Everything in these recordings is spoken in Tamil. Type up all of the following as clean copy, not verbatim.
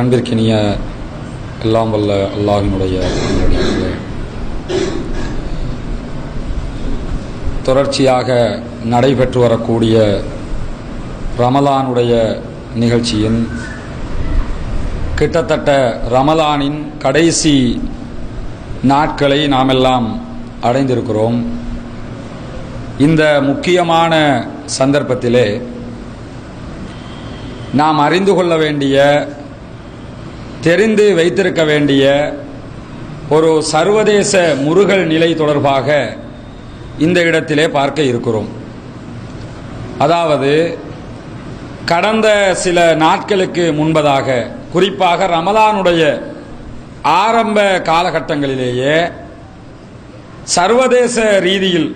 அன்பிற்கினிய எல்லாம் வல்ல அல்லாஹ்வினுடைய தொடர்ச்சியாக நடைபெற்று வரக்கூடிய ரமலானுடைய நிகழ்ச்சியின் கிட்டத்தட்ட ரமலானின் கடைசி நாட்களை நாமெல்லாம் அடைந்திருக்கிறோம். இந்த முக்கியமான சந்தர்ப்பத்திலே நாம் அறிந்து கொள்ள வேண்டிய, தெரிந்து வைத்திருக்க வேண்டிய ஒரு சர்வதேச முறுகல் நிலை தொடர்பாக இந்த இடத்திலே பார்க்க இருக்கிறோம். அதாவது கடந்த சில நாட்களுக்கு முன்பதாக, குறிப்பாக ரமலானுடைய ஆரம்ப காலகட்டங்களிலேயே சர்வதேச ரீதியில்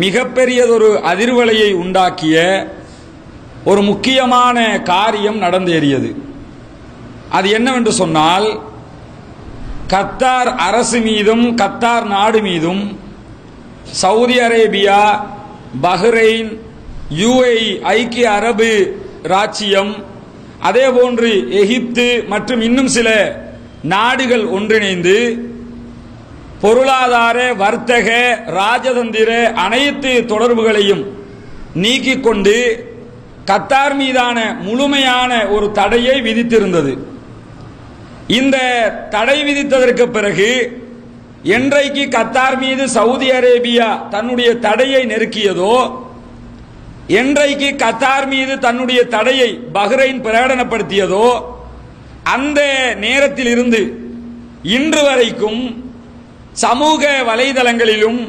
மிகப்பெரியதொரு அதிர்வலையை உண்டாக்கிய ஒரு முக்கியமான காரியம் நடந்தேறியது. அது என்னவென்று சொன்னால், கத்தார் அரசு மீதும் கத்தார் நாடு மீதும் சவுதி அரேபியா, பஹ்ரைன், UAE ஐக்கிய அரபு ராச்சியம், அதேபோன்று எகிப்து மற்றும் இன்னும் சில நாடுகள் ஒன்றிணைந்து பொருளாதார, வர்த்தக, ராஜதந்திர அனைத்து தொடர்புகளையும் நீக்கிக் கொண்டு கத்தார் மீதான முழுமையான ஒரு தடையை விதித்திருந்தது. இந்த தடை விதித்ததற்கு பிறகு என்றைக்கு கத்தார் மீது சவுதி அரேபியா தன்னுடைய தடையை நெருக்கியதோ, என்றைக்கு கத்தார் மீது தன்னுடைய தடையை பஹ்ரைன் பிரகடனப்படுத்தியதோ, அந்த நேரத்தில் இருந்து இன்று வரைக்கும் சமூக வலைதளங்களிலும்,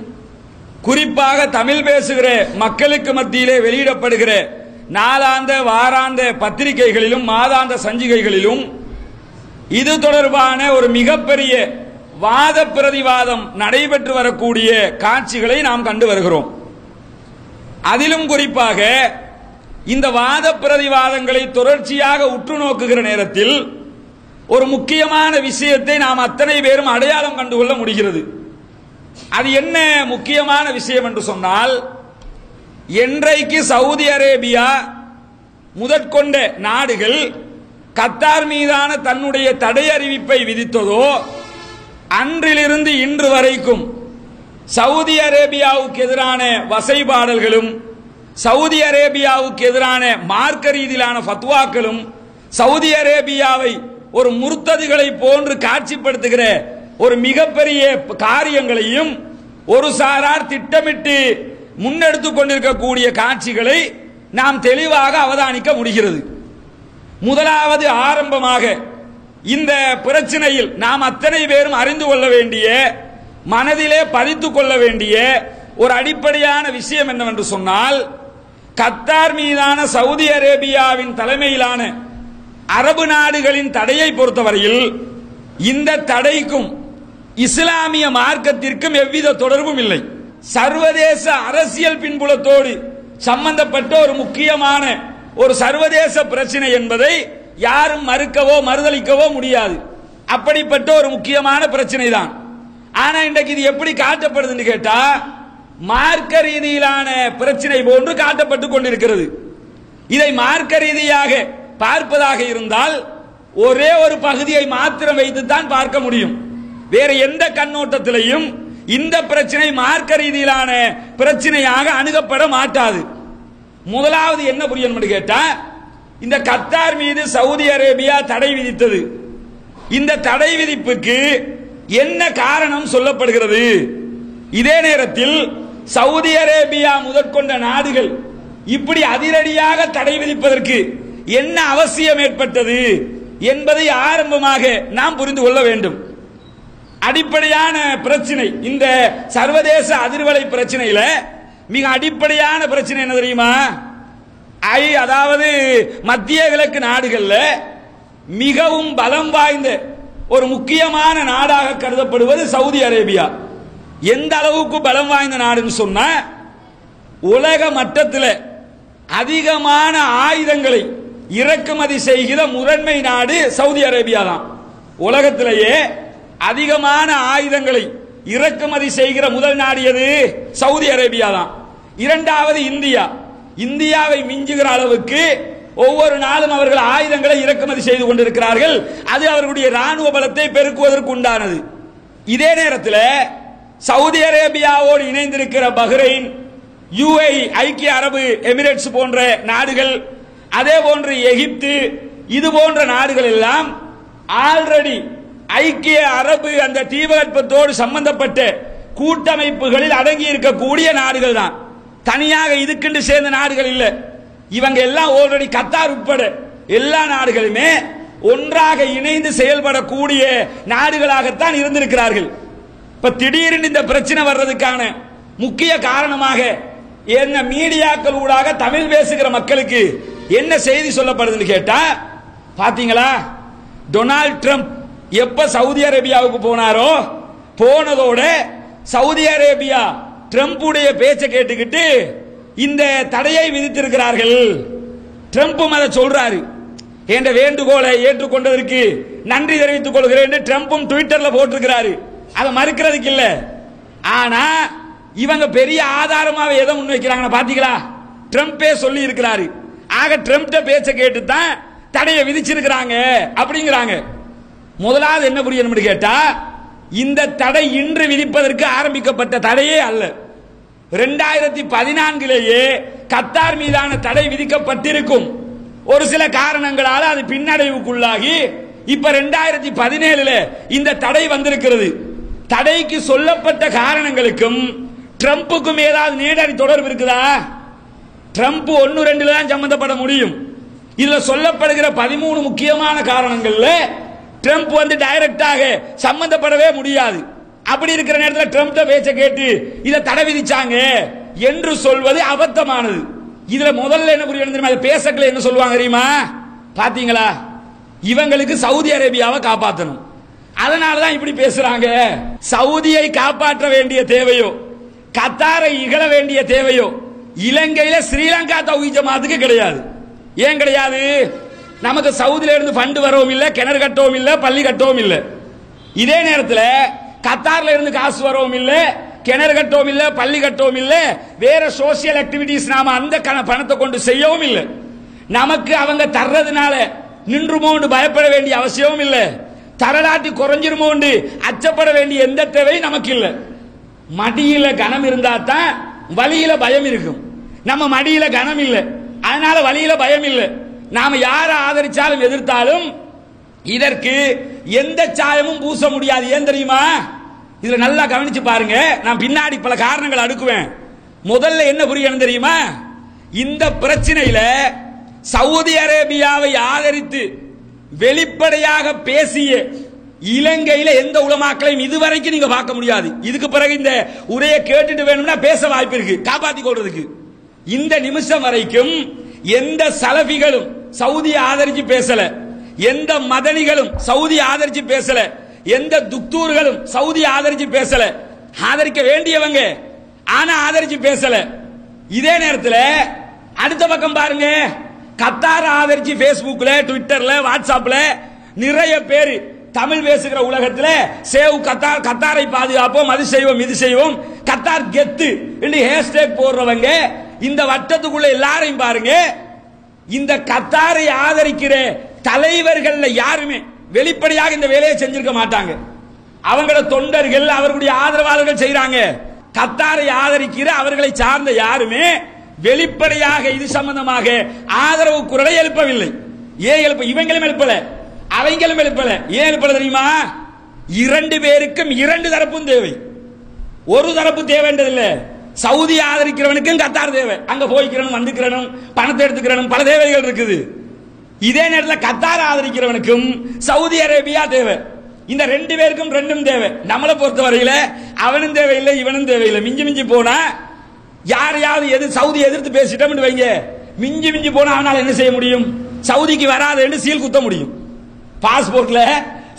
குறிப்பாக தமிழ் பேசுகிற மக்களுக்கு மத்தியிலே வெளியிடப்படுகிற நாளாந்த வாராந்த பத்திரிகைகளிலும் மாதாந்த சஞ்சிகைகளிலும் இது தொடர்பான ஒரு மிகப்பெரிய வாத பிரதிவாதம் நடைபெற்று வரக்கூடிய காட்சிகளை நாம் கண்டு வருகிறோம். அதிலும் குறிப்பாக இந்த வாத பிரதிவாதங்களை தொடர்ச்சியாக உற்று நோக்குகிற நேரத்தில் ஒரு முக்கியமான விஷயத்தை நாம் அத்தனை பேரும் அடையாளம் கண்டுகொள்ள முடிகிறது. அது என்ன முக்கியமான விஷயம் என்று சொன்னால், என்றைக்கு சவுதி அரேபியா முதற்கொண்ட நாடுகள் கத்தார் மீதான தன்னுடைய தடை அறிவிப்பை விதித்ததோ, அன்றிலிருந்து இன்று வரைக்கும் சவுதி அரேபியாவுக்கு எதிரான வசைபாடல்களும், சவுதி அரேபியாவுக்கு எதிரான மார்க்க ரீதியிலான ஃபத்வாக்களும், சவுதி அரேபியாவை ஒரு முர்த்ததிகளை போன்று காட்சிப்படுத்துகிற ஒரு மிகப்பெரிய காரியங்களையும் ஒரு சாரார் திட்டமிட்டு முன்னெடுத்துக் கொண்டிருக்கக்கூடிய காட்சிகளை நாம் தெளிவாக அவதானிக்க முடிகிறது. முதலாவது ஆரம்பமாக இந்த பிரச்சனையில் நாம் அத்தனை பேரும் அறிந்து கொள்ள வேண்டிய, மனதிலே பதித்துக் கொள்ள வேண்டிய ஒரு அடிப்படையான விஷயம் என்னவென்று சொன்னால், கத்தார் மீதான சவுதி அரேபியாவின் தலைமையிலான அரபு நாடுகளின் தடையை பொறுத்தவரையில் இந்த தடைக்கும் இஸ்லாமிய மார்க்கத்திற்கும் எவ்வித தொடர்பும் இல்லை. சர்வதேச அரசியல் பின்புலத்தோடு சம்பந்தப்பட்ட ஒரு முக்கியமான ஒரு சர்வதேச பிரச்சனை என்பதை யாரும் மறுக்கவோ மறுதளிக்கவோ முடியாது. அப்படிப்பட்ட ஒரு முக்கியமான பிரச்சனை தான். ஆனா இன்றைக்கு இது எப்படி காட்டப்படுதுன்னு கேட்டா, மார்க்க ரீதியிலான பிரச்சனை போன்று காட்டப்பட்டு கொண்டிருக்கிறது. இதை மார்க்க ரீதியாக பார்ப்பதாக இருந்தால் ஒரே ஒரு பகுதியை மாத்திரம் வைத்துத்தான் பார்க்க முடியும். வேற எந்த கண்ணோட்டத்திலையும் இந்த பிரச்சனை மார்க்க ரீதியிலான பிரச்சனையாக அணுகப்பட மாட்டாது. முதலாவது என்ன புரியணும் கேட்டா, இந்த கத்தார் மீது சவுதி அரேபியா தடை விதித்தது, இந்த தடை விதிப்புக்கு என்ன காரணம் சொல்லப்படுகிறது? இதே நேரத்தில் சவுதி அரேபியா முதற்கொண்ட நாடுகள் இப்படி அதிரடியாக தடை விதிப்பதற்கு என்ன அவசியம் ஏற்பட்டது என்பதை ஆரம்பமாக நாம் புரிந்து கொள்ள வேண்டும். அடிப்படையான பிரச்சனை, இந்த சர்வதேச அதிர்வலை பிரச்சனையில மிக அடிப்படையான பிரச்சனை என்ன தெரியுமா? அதாவது மத்திய கிழக்கு நாடுகள்ல மிகவும் பலம் வாய்ந்த ஒரு முக்கியமான நாடாக கருதப்படுவது சவுதி அரேபியா. எந்த அளவுக்கு பலம் வாய்ந்த நாடுன்னு சொன்னா, உலக மட்டத்தில் அதிகமான ஆயுதங்களை இறக்குமதி செய்கிற முதன்மை நாடு சவுதி அரேபியா தான். உலகத்திலேயே அதிகமான ஆயுதங்களை இறக்குமதி செய்கிற முதல் நாடு எது? சவுதி அரேபியா தான். இரண்டாவது இந்தியா. இந்தியாவை மிஞ்சுகிற அளவுக்கு ஒவ்வொரு நாளும் அவர்கள் ஆயுதங்களை இறக்குமதி செய்து கொண்டிருக்கிறார்கள். அது அவர்களுடைய ராணுவ பலத்தை பெருக்குவதற்கு உண்டானது. இதே நேரத்தில் சவுதி அரேபியாவோடு இணைந்திருக்கிற பஹ்ரைன், யுஏஇ, ஐக்கிய அரபு எமிரேட்ஸ் போன்ற நாடுகள், அதே போன்று எகிப்து, இது போன்ற நாடுகள் எல்லாம் ஆல்ரெடி ஐக்கிய அரபு அந்த தீபகற்பத்தோடு சம்பந்தப்பட்ட கூட்டமைப்புகளில் அடங்கி இருக்கக்கூடிய நாடுகள் தான். தனியாக இதுக்கென்று சேர்ந்த நாடுகள் இல்லை. இவங்க எல்லாம் ஆல்ரெடி கத்தார் உட்பட எல்லா நாடுகளுமே ஒன்றாக இணைந்து செயல்படக்கூடிய நாடுகளாகத்தான் இருந்திருக்கிறார்கள். இப்ப திடீர்னு இந்த பிரச்சனை வர்றதுக்கான முக்கிய காரணமாக என்ன மீடியாக்கள் ஊடாக தமிழ் பேசுகிற மக்களுக்கு என்ன செய்தி சொல்லப்படுதுன்னு கேட்டா, பாத்தீங்களா, டொனால்ட் ட்ரம்ப் எப்ப சவுதி அரேபியாவுக்கு போனாரோ, போனதோட சவுதி அரேபியா ட்ரம்புடைய பேச்சை கேட்டுக்கிட்டு இந்த தடையை விதித்திருக்கிறார்கள். ட்ரம்பும் அதை சொல்றாரு. என்ற வேண்டுகோளை ஏற்றுக்கொண்டதற்கு நன்றி தெரிவித்துக் கொள்கிறேன் ட்ரம்பும் ட்விட்டர்ல போட்டிருக்கிறாரு. அதை மறுக்கிறதுக்கு இல்ல. ஆனா இவங்க பெரிய ஆதாரமாக எதை முன்வைக்கிறாங்க பாத்தீங்களா, ட்ரம்பே சொல்லி இருக்கிறாரு. ஆக ட்ரம்ப் பேச்சை கேட்டு தான் தடையை விதிச்சிருக்கிறாங்க அப்படிங்கிறாங்க. முதலாவது என்ன புரியணும் கேட்டா, இந்த தடை இன்று விதிப்பதற்கு ஆரம்பிக்கப்பட்ட தடையே அல்ல. 2014 கத்தார் மீதான தடை விதிக்கப்பட்டிருக்கும். ஒரு சில காரணங்களால் அது பின்னடைவுக்குள்ளாகி இப்ப 2017 இந்த தடை வந்திருக்கிறது. தடைக்கு சொல்லப்பட்ட காரணங்களுக்கும் ட்ரம்புக்கும் ஏதாவது நேரடி தொடர்பு இருக்குதா? ட்ரம்ப் 1-2 தான் சம்பந்தப்பட முடியும். இதுல சொல்லப்படுகிற 13 முக்கியமான காரணங்கள்ல ட்ரம்ப் டைரக்டாக சம்பந்தப்படவே முடியாது. அப்படி இருக்கிற நேரத்தில் ட்ரம்ப் பேச்ச கேட்டு இதை தடை விதிச்சாங்க என்று சொல்வது அபத்தமானது. இதுல முதல்ல என்ன புரியணும் தெரியுமா? பேசக்கல என்ன சொல்லுவாங்க தெரியுமா? பாத்தீங்களா, இவங்களுக்கு சவுதி அரேபியாவை காப்பாற்றணும், அதனாலதான் இப்படி பேசுறாங்க. சவுதியை காப்பாற்ற வேண்டிய தேவையோ கத்தாரை இகழ வேண்டிய தேவையோ இலங்கையில ஸ்ரீலங்கா தௌஹீத் ஜமாத்துக்கு கிடையாது. ஏன் கிடையாது? நமக்கு சவுதியில இருந்து ஃபண்ட் வரவும் இல்லை, கிணறு கட்டவும் இல்லை, பள்ளி கட்டவும் இல்லை. இதே நேரத்தில் கத்தார்ல இருந்து காசு வரவும் இல்லை, கிணறு கட்டவும் இல்லை, பள்ளி கட்டவும் இல்லை, வேற சோசியல் ஆக்டிவிட்டிஸ் நாம அந்த பணத்தை கொண்டு செய்யவும் இல்லை. நமக்கு அவங்க தர்றதுனால நின்றுமோண்டு பயப்பட வேண்டிய அவசியமும் இல்லை, தரலாட்டி குறைஞ்சிருமோண்டு அச்சப்பட வேண்டிய எந்த தேவையும் நமக்கு இல்லை. மடியில கனம் இருந்தா தான் வழியில பயம் இருக்கும். நம்ம மடியில கனம் இல்லை, அதனால வழியில பயம் இல்லை. நாம யாரை ஆதரிச்சாலும் எதிர்த்தாலும் இதற்கு எந்த சாயமும் பூச முடியாது. ஏன் தெரியுமா? இதுல நல்லா கவனிச்சு பாருங்க, நான் பின்னாடி பல காரணங்கள் அடுக்குவேன். முதல்ல என்ன புரியணும் தெரியுமா? இந்த பிரச்சனையில சவுதி அரேபியாவை ஆதரித்து வெளிப்படையாக பேசிய இலங்கையில எந்த உலமாக்களையும் இதுவரைக்கும் நீங்க பார்க்க முடியாது. இதுக்கு பிறகு இந்த உரையை கேட்டுட்டு வேணும்னா பேச வாய்ப்பு இருக்கு, காப்பாத்தி கொள்றதுக்கு. இந்த நிமிஷம் வரைக்கும் எந்த சலபிகளும் சவுதி ஆதரிச்சு பேசல, எந்த மதனிகளும் சவுதி ஆதரிச்சு பேசல, எந்த துக்தூர்களும் சவுதி ஆதரிச்சு பேசல. ஆதரிக்க வேண்டியவங்க ஆனா ஆதரிச்சு பேசல. இதே நேரத்தில் அடுத்த பக்கம் பாருங்க, கத்தார் ஆதரிச்சு பேஸ்புக்ல, ட்விட்டர்ல, வாட்ஸ்அப்ல நிறைய பேர் தமிழ் பேசுகிற உலகத்தில் சேவ் கத்தார், கத்தாரை பாதுகாப்போம், அது செய்வோம், இது செய்வோம், கத்தார் கெத்து என்று ஹேஷ்டேக் போடுறவங்க இந்த வட்டத்துக்குள்ள எல்லாரையும் பாருங்க. இந்த கத்தாரை ஆதரிக்கிற தலைவர்கள் யாருமே வெளிப்படையாக இந்த வேலையை செஞ்சிருக்க மாட்டாங்க. அவங்களோட தொண்டர்கள், அவர்களுடைய ஆதரவாளர்கள் செய்யறாங்க. கத்தாரை ஆதரிக்கிற அவர்களை சார்ந்த யாருமே வெளிப்படையாக இது சம்பந்தமாக ஆதரவு குரலை எழுப்பவில்லை. ஏன் எழுப்ப? இவங்களும் எழுப்பல, அவங்களும் எழுப்பல. ஏன் எழுப்பல தெரியுமா? 2 பேருக்கும் 2 தரப்பும் தேவை. ஒரு தரப்பு தேவைன்றதில்லை. சவுதி ஆதரிக்கிறவனுக்கும் கத்தார் தேவை, அங்க போய்க்கிறனும், வந்துக்கிறனும், பணத்தை எடுத்துக்கிறனும், பல தேவைகள் இருக்குது. இதே நேரத்தில் கத்தார் ஆதரிக்கிறவனுக்கும் சவுதி அரேபியா தேவை. இந்த 2 பேருக்கும் 2ம் தேவை. நம்மளை பொறுத்தவரையில அவனும் தேவையில்லை, இவனும் தேவையில்லை. மிஞ்சி மிஞ்சி போனா யாரையாவது சவுதி எதிர்த்து பேசிட்டோம்னு வைங்க, மிஞ்சி மிஞ்சி போனா அவனால என்ன செய்ய முடியும்? சவுதிக்கு வராதுன்னு சீல் குத்த முடியும். பாஸ்போர்ட்ல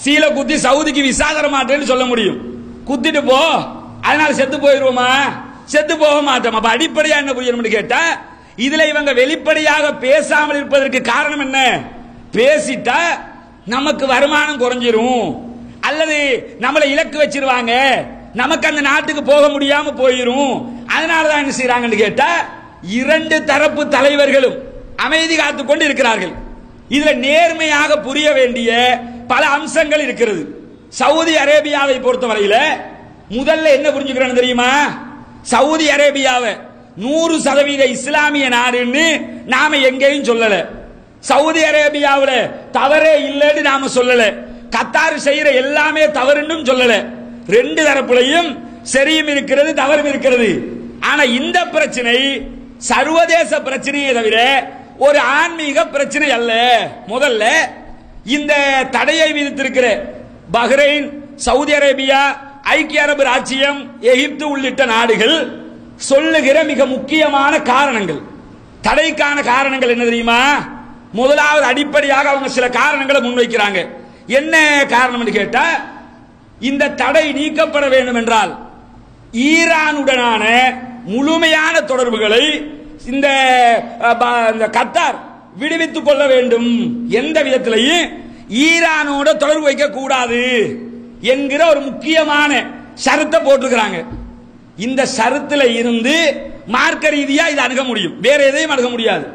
சீலை குத்தி சவுதிக்கு விசா தர மாட்டேன்னு சொல்ல முடியும். குத்திட்டு போ, அதனால செத்து போயிருவோமா? செத்து போக மாட்டோம். அப்ப அடிப்படையா என்ன புரியணும்னு கேட்டா, இதுல இவங்க வெளிப்படையாக பேசாமல் இருப்பதற்கு காரணம் என்ன? பேசிட்டா நமக்கு வருமானம் குறைஞ்சிரும், அல்லது நம்மளை இலக்கு வச்சிருவாங்க, நமக்கு அந்த நாட்டுக்கு போக முடியாம போயிரும். அதனாலதான் என்ன செய்யறாங்கன்னு கேட்டா, 2 தரப்பு தலைவர்களும் அமைதி காத்துக் கொண்டு இருக்கிறார்கள். இதுல நேர்மையாக புரிய வேண்டிய பல அம்சங்கள் இருக்கிறது. சவுதி அரேபியாவை பொறுத்தவரையில முதல்ல என்ன புரிஞ்சுக்கிறேன் தெரியுமா? சவுதி அரேபியாவை 100% இஸ்லாமிய நாடுன்னு நாம எங்கேயும் சொல்லல. சவுதி அரேபியாவில் தவறே இல்லைன்னு நாம சொல்லல. கத்தார் செய்யற எல்லாமே தவறுன்னு சொல்லல. ரெண்டு தரப்புலையும் சரியும் இருக்கிறது, தவறும் இருக்கிறது. ஆனா இந்த பிரச்சனை சர்வதேச பிரச்சனையை தவிர ஒரு ஆன்மீக பிரச்சனை அல்ல. முதல்ல இந்த தடையை விதித்திருக்கிற பஹ்ரைன், சவுதி அரேபியா, ஐக்கிய அரபு ராச்சியம், எகிப்து உள்ளிட்ட நாடுகள் சொல்லுகிற மிக முக்கியமான காரணங்கள், தடைக்கான காரணங்கள் என்ன தெரியுமா? முதலாவது அடிப்படையாக அவங்க சில காரணங்களை முன்வைக்கிறாங்க. என்ன காரணம் கேட்டா, இந்த தடை நீக்கப்பட வேண்டும் என்றால் ஈரானுடனான முழுமையான தொடர்புகளை இந்த கத்தார் விடுவித்துக் கொள்ள வேண்டும். எந்த விதத்திலையும் ஈரானோட தொடர்பு வைக்க கூடாது என்கிற ஒரு முக்கியமான ஷரத்தை போட்டுக்கிறாங்க. இந்த ஷரத்துல இருந்து மார்க்க ரீதியா இதை அணுக முடியும், வேற எதையும் அணுக முடியாது.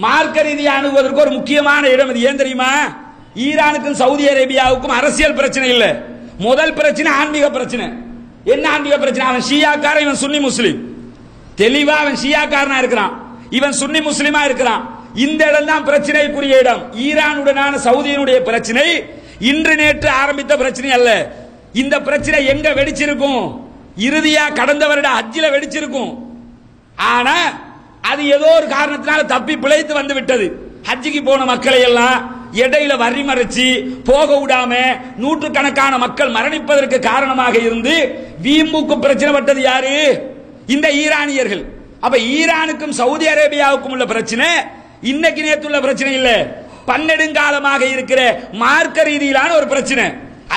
மார்க்க ரீதியா அணுகுவதற்கு ஒரு முக்கியமான இடம் இது. ஏன் தெரியுமா? ஈரானுக்கும் சவுதி அரேபியாவுக்கும் அரசியல் பிரச்சனை இல்ல. முதல் பிரச்சனை ஆன்மீக பிரச்சனை. என்ன ஆன்மீக பிரச்சனை? அவன் ஷியாக்காரன், இவன் சுன்னி முஸ்லிம். தெளிவா அவன் ஷியாக்காரனா இருக்கிறான், இவன் சுன்னி முஸ்லிமா இருக்கிறான். இந்த இடம் தான் பிரச்சனைக்குரிய இடம். ஈரானுடனான சவுதியினுடைய பிரச்சனை இன்று நேற்று ஆரம்பித்த பிரச்சனை அல்ல. இந்த பிரச்சனை எங்க வெடிச்சிருக்கும்? இறுதியா கடந்த வருட ஹஜ்ஜில வெடிச்சிருக்கும். ஆனா அது ஏதோ ஒரு காரணத்தினால தப்பி பிழைத்து வந்து விட்டது. ஹஜ்ஜிக்கு போன மக்களை எல்லாம் இடையில வரி மறைச்சு போக விடாம நூற்றுக்கணக்கான மக்கள் மரணிப்பதற்கு காரணமாக இருந்து வீம்புக்கு பிரச்சனை பட்டது யாரு? இந்த ஈரானியர்கள். அப்ப ஈரானுக்கும் சவுதி அரேபியாவுக்கும் உள்ள பிரச்சனை இன்னைக்கு நேற்று உள்ள பிரச்சனை இல்ல, பன்னெடுங்காலமாக இருக்கிற மார்க்க ரீதியிலான ஒரு பிரச்சனை.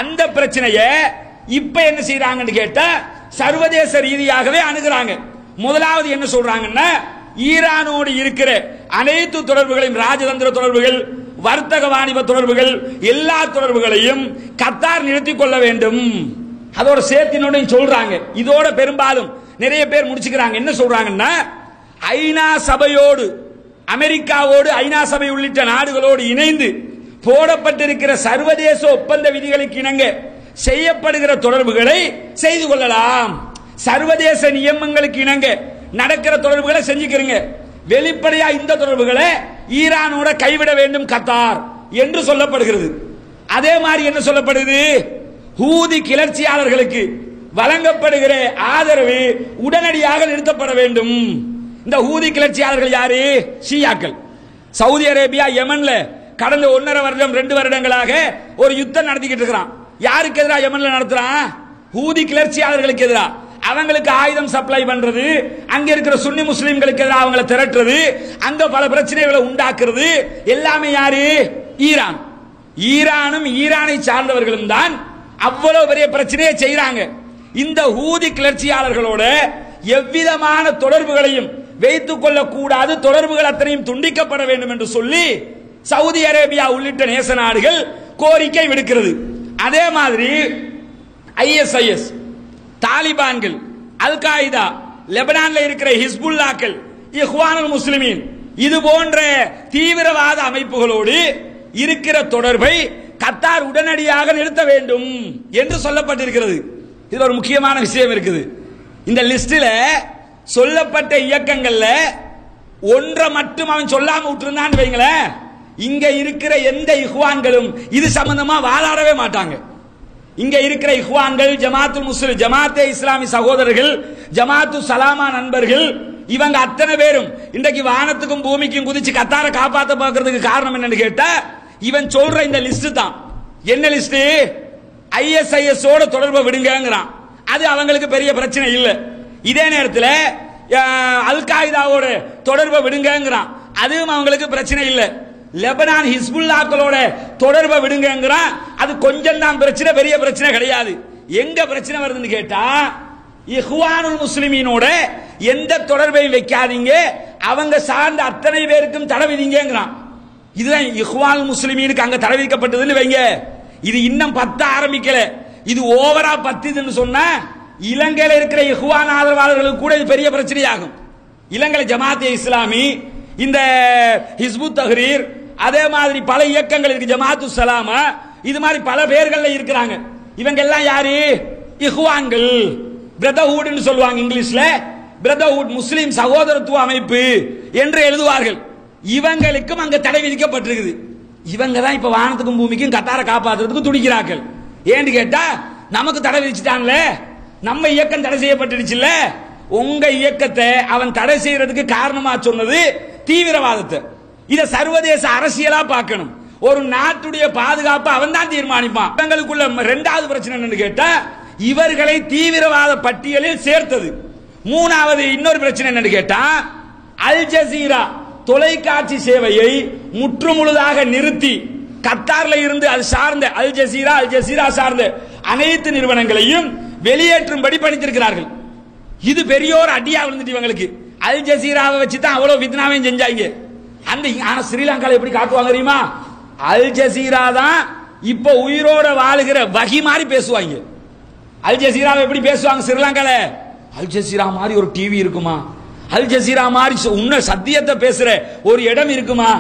அந்த பிரச்சனைய இப்ப என்ன செய்யறாங்கன்னு கேட்டா சர்வதேச ரீதியாகவே அணுகுறாங்க. முதலாவது என்ன சொல்றாங்கன்னா, ஈரானோடு இருக்கிற அனைத்து தொடர்புகளையும், ராஜதந்திர தொடர்புகள், வர்த்தக வாணிப தொடர்புகள், எல்லா தொடர்புகளையும் கத்தார் நிறுத்திக் கொள்ள வேண்டும். அதோட சேர்த்தினோட சொல்றாங்க. இதோட பெரும்பாலும் நிறைய பேர் முடிச்சுக்கிறாங்க. என்ன சொல்றாங்கன்னா, ஐநா சபையோடு, அமெரிக்காவோடு, ஐநா சபை உள்ளிட்ட நாடுகளோடு இணைந்து போடப்பட்டிருக்கிற சர்வதேச ஒப்பந்த விதிகளுக்கு இணங்க செய்யப்படுகிற தொடர்புகளை செய்து கொள்ளலாம். சர்வதேச நியமங்களுக்கு இணங்க நடக்கிற தொடர்புகளை செஞ்சுக்கிறீங்க. வெளிப்படையா இந்த தொடர்புகளை ஈரானோட கைவிட வேண்டும் கத்தார் என்று சொல்லப்படுகிறது. அதே மாதிரி என்ன சொல்லப்படுது? ஹூதி கிளர்ச்சியாளர்களுக்கு வழங்கப்படுகிற ஆதரவு உடனடியாக நிறுத்தப்பட வேண்டும். இந்த ஹூதி கிளர்ச்சியாளர்கள் யாரு? ஷியாக்கள். சவுதி அரேபியா யமன்ல கடந்த 1.5 வருடம் 2 வருடங்களாக ஒரு யுத்தம் நடத்திக்கிட்டு இருக்கிறான். யாருக்கு எதிராக யமன்ல நடத்துறான்? ஹூதி கிளர்ச்சியாளர்களுக்கு எதிராக. அவங்களுக்கு ஆயுதம் சப்ளை பண்றது, அங்க இருக்கிற சுன்னி முஸ்லிம்களுக்கு எதிராக அவங்களை திரட்டுறது, அங்க பல பிரச்சனைகளை உண்டாக்குறது எல்லாமே யாரு? ஈரான். ஈரானும் ஈரானை சார்ந்தவர்களும் தான் அவ்வளவு பெரிய பிரச்சனையை செய்யறாங்க. இந்த ஹூதி கிளர்ச்சியாளர்களோட எவ்விதமான தொடர்புகளையும் வைத்துக் கொள்ளக்கூடாது, தொடர்புகள் அத்தனையும் துண்டிக்கப்பட வேண்டும் என்று சொல்லி சவுதி அரேபியா உள்ளிட்ட நேச நாடுகள் கோரிக்கை விடுக்கிறது. அதே மாதிரி ISIS, தாலிபான்கள், அல் காய்தா, லெபனான்ல இருக்கிற ஹிஸ்புல்லாக்கள், இஹ்வானுல் முஸ்லிமீன், இது போன்ற தீவிரவாத அமைப்புகளோடு இருக்கிற தொடர்பை கத்தார் உடனடியாக நிறுத்த வேண்டும் என்று சொல்லப்பட்டிருக்கிறது. இது ஒரு முக்கியமான விஷயம் இருக்குது. இந்த லிஸ்டில் சொல்லப்பட்ட இயக்கங்கள்ல ஒன்றை மட்டும் அவன் சொல்லாம விட்டுருந்தான்னு வைங்களேன், இங்க இருக்கிற எந்த இஹ்வான்களும் இது சம்பந்தமா வாதாடவே மாட்டாங்க. இங்க இருக்கிற இஹ்வான்கள், ஜமாத்துல் முஸ்லிம், ஜமாத்தே இஸ்லாமி சகோதரர்கள், ஜமாத்து சலாமா நண்பர்கள், இவங்க அத்தனை பேரும் இன்றைக்கு வானத்துக்கும் பூமிக்கும் குதிச்சு கத்தாரை காப்பாற்ற பார்க்கறதுக்கு காரணம் என்னன்னு கேட்டா இவன் சொல்ற இந்த லிஸ்ட் தான். என்ன லிஸ்ட்? ISIS ஓட தொடர்பை விடுங்கிறான். அது அவங்களுக்கு பெரிய பிரச்சனை இல்லை. இதே நேரத்தில் அல் காய்தாவோட தொடர்பை விடுங்கிறான். அதுவும் அவங்களுக்கு பிரச்சனை இல்லை. லெபனான் ஹிஸ்புல்லாக்களோட தொடர்பை விடுங்கிறான். அது கொஞ்சம் தான் பிரச்சனை, பெரிய பிரச்சனை கிடையாது. எங்க பிரச்சனை வருதுன்னு கேட்டா இஹ்வானுல் முஸ்லிமீனோட எந்த தொடர்பையும் வைக்காதீங்க, அவங்க சார்ந்த அத்தனை பேருக்கும் தடை விதிங்கிறான். இதுதான் இஹ்வானுல் முஸ்லிமீனுக்கு அங்க தடை விதிக்கப்பட்டதுன்னு வைங்க. இது இன்னும் 10 ஆரம்பிக்கல, இது ஓவரா 10 சொன்னா இலங்கையில் இருக்கிற இஹ்வான் ஆதரவாளர்களுக்கு கூட இது பெரிய பிரச்சனையாகும். இலங்கை ஜமாத்தே இஸ்லாமி, இந்த ஹிஸ்புத் தஹ்ரீர், அதே மாதிரி பல இயக்கங்கள் இருக்கு, ஜமாத்து சலாமா, இது மாதிரி பல பேர்கள்ல இருக்கிறாங்க. இவங்க எல்லாம் யாரு? இஹ்வான்கள், பிரதர்ஹுட்னு சொல்லுவாங்க இங்கிலீஷ்ல, பிரதர்ஹுட் முஸ்லிம் சகோதரத்துவ அமைப்பு என்று எழுதுவார்கள். இவங்களுக்கும் அங்க தடை விதிக்கப்பட்டிருக்குது. இவங்க தான் இப்ப வானத்துக்கும் பூமிக்கும் கத்தாரை காப்பாற்றுறதுக்கு துடிக்கிறார்கள். ஏன்னு கேட்டா, நமக்கு தடை விதிச்சுட்டான்ல, நம்ம இயக்கம் தடை செய்யப்பட்டுடுச்சுல்ல. உங்க இயக்கத்தை அவன் தடை செய்யறதுக்கு காரணமா சொன்னது தீவிரவாதத்தை. இதை சர்வதேச அரசியலா பார்க்கணும். ஒரு நாட்டுடைய பாதுகாப்பு அவன் தான் தீர்மானிப்பான். இவங்களுக்குள்ள இரண்டாவது பிரச்சனை என்னன்னு கேட்டா, இவர்களை தீவிரவாத பட்டியலில் சேர்த்தது. மூணாவது இன்னொரு பிரச்சனை என்னன்னு கேட்டா, அல் ஜசீரா தொலைக்காட்சி சேவையை முற்றுமுழுதாக நிறுத்தி கத்தார்ல இருந்து அது சார்ந்த அல் ஜசீரா சார்ந்த அனைத்து நிறுவனங்களையும் வெளியேற்றும்படி பணித்திருக்கிறார்கள். இது பெரியோர் அடியா விழுந்துட்டு இவங்களுக்கு. அல் ஜசீராவை வச்சு தான் அவ்வளவு வித்னாவையும் செஞ்சாங்க. ஆனா ஸ்ரீலங்கால எப்படி காட்டுவாங்க தெரியுமா? அல் ஜசீரா தான் இப்ப உயிரோட வாழுகிற வகி மாதிரி பேசுவாங்க. அல் ஜசீராவை எப்படி பேசுவாங்க ஸ்ரீலங்கால? அல் ஜசீரா மாதிரி ஒரு டிவி இருக்குமா? அல் ஜசீரா மாதிரி உன்ன சத்தியத்தை பேசுற ஒரு இடம் இருக்குமா?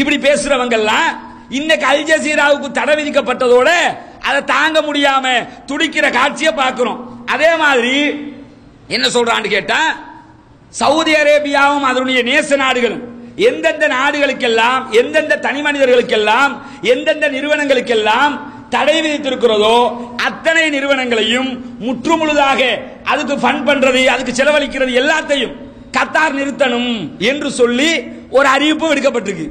இப்படி பேசுறவங்க எல்லாம் இன்னைக்கு அல் ஜசீராவுக்கு தடை விதிக்கப்பட்டதோட அதை தாங்க முடியாம துடிக்கிற காட்சியை பார்க்கிறோம். அதே மாதிரி என்ன சொல்றான்னு கேட்டா, சவுதி அரேபியாவும் அதனுடைய நேச நாடுகளும் எந்தெந்த நாடுகளுக்கெல்லாம், எந்தெந்த தனி மனிதர்களுக்கெல்லாம், எந்தெந்த நிறுவனங்களுக்கெல்லாம் தடை விதித்திருக்கிறதோ அத்தனை நிறுவனங்களையும் முற்றுமுழுதாக அதுக்கு ஃபண்ட் பண்றது, அதுக்கு செலவழிக்கிறது எல்லாத்தையும் கத்தார் நிறுத்தணும் என்று சொல்லி ஒரு அறிவிப்பு விடுக்கப்பட்டிருக்கு.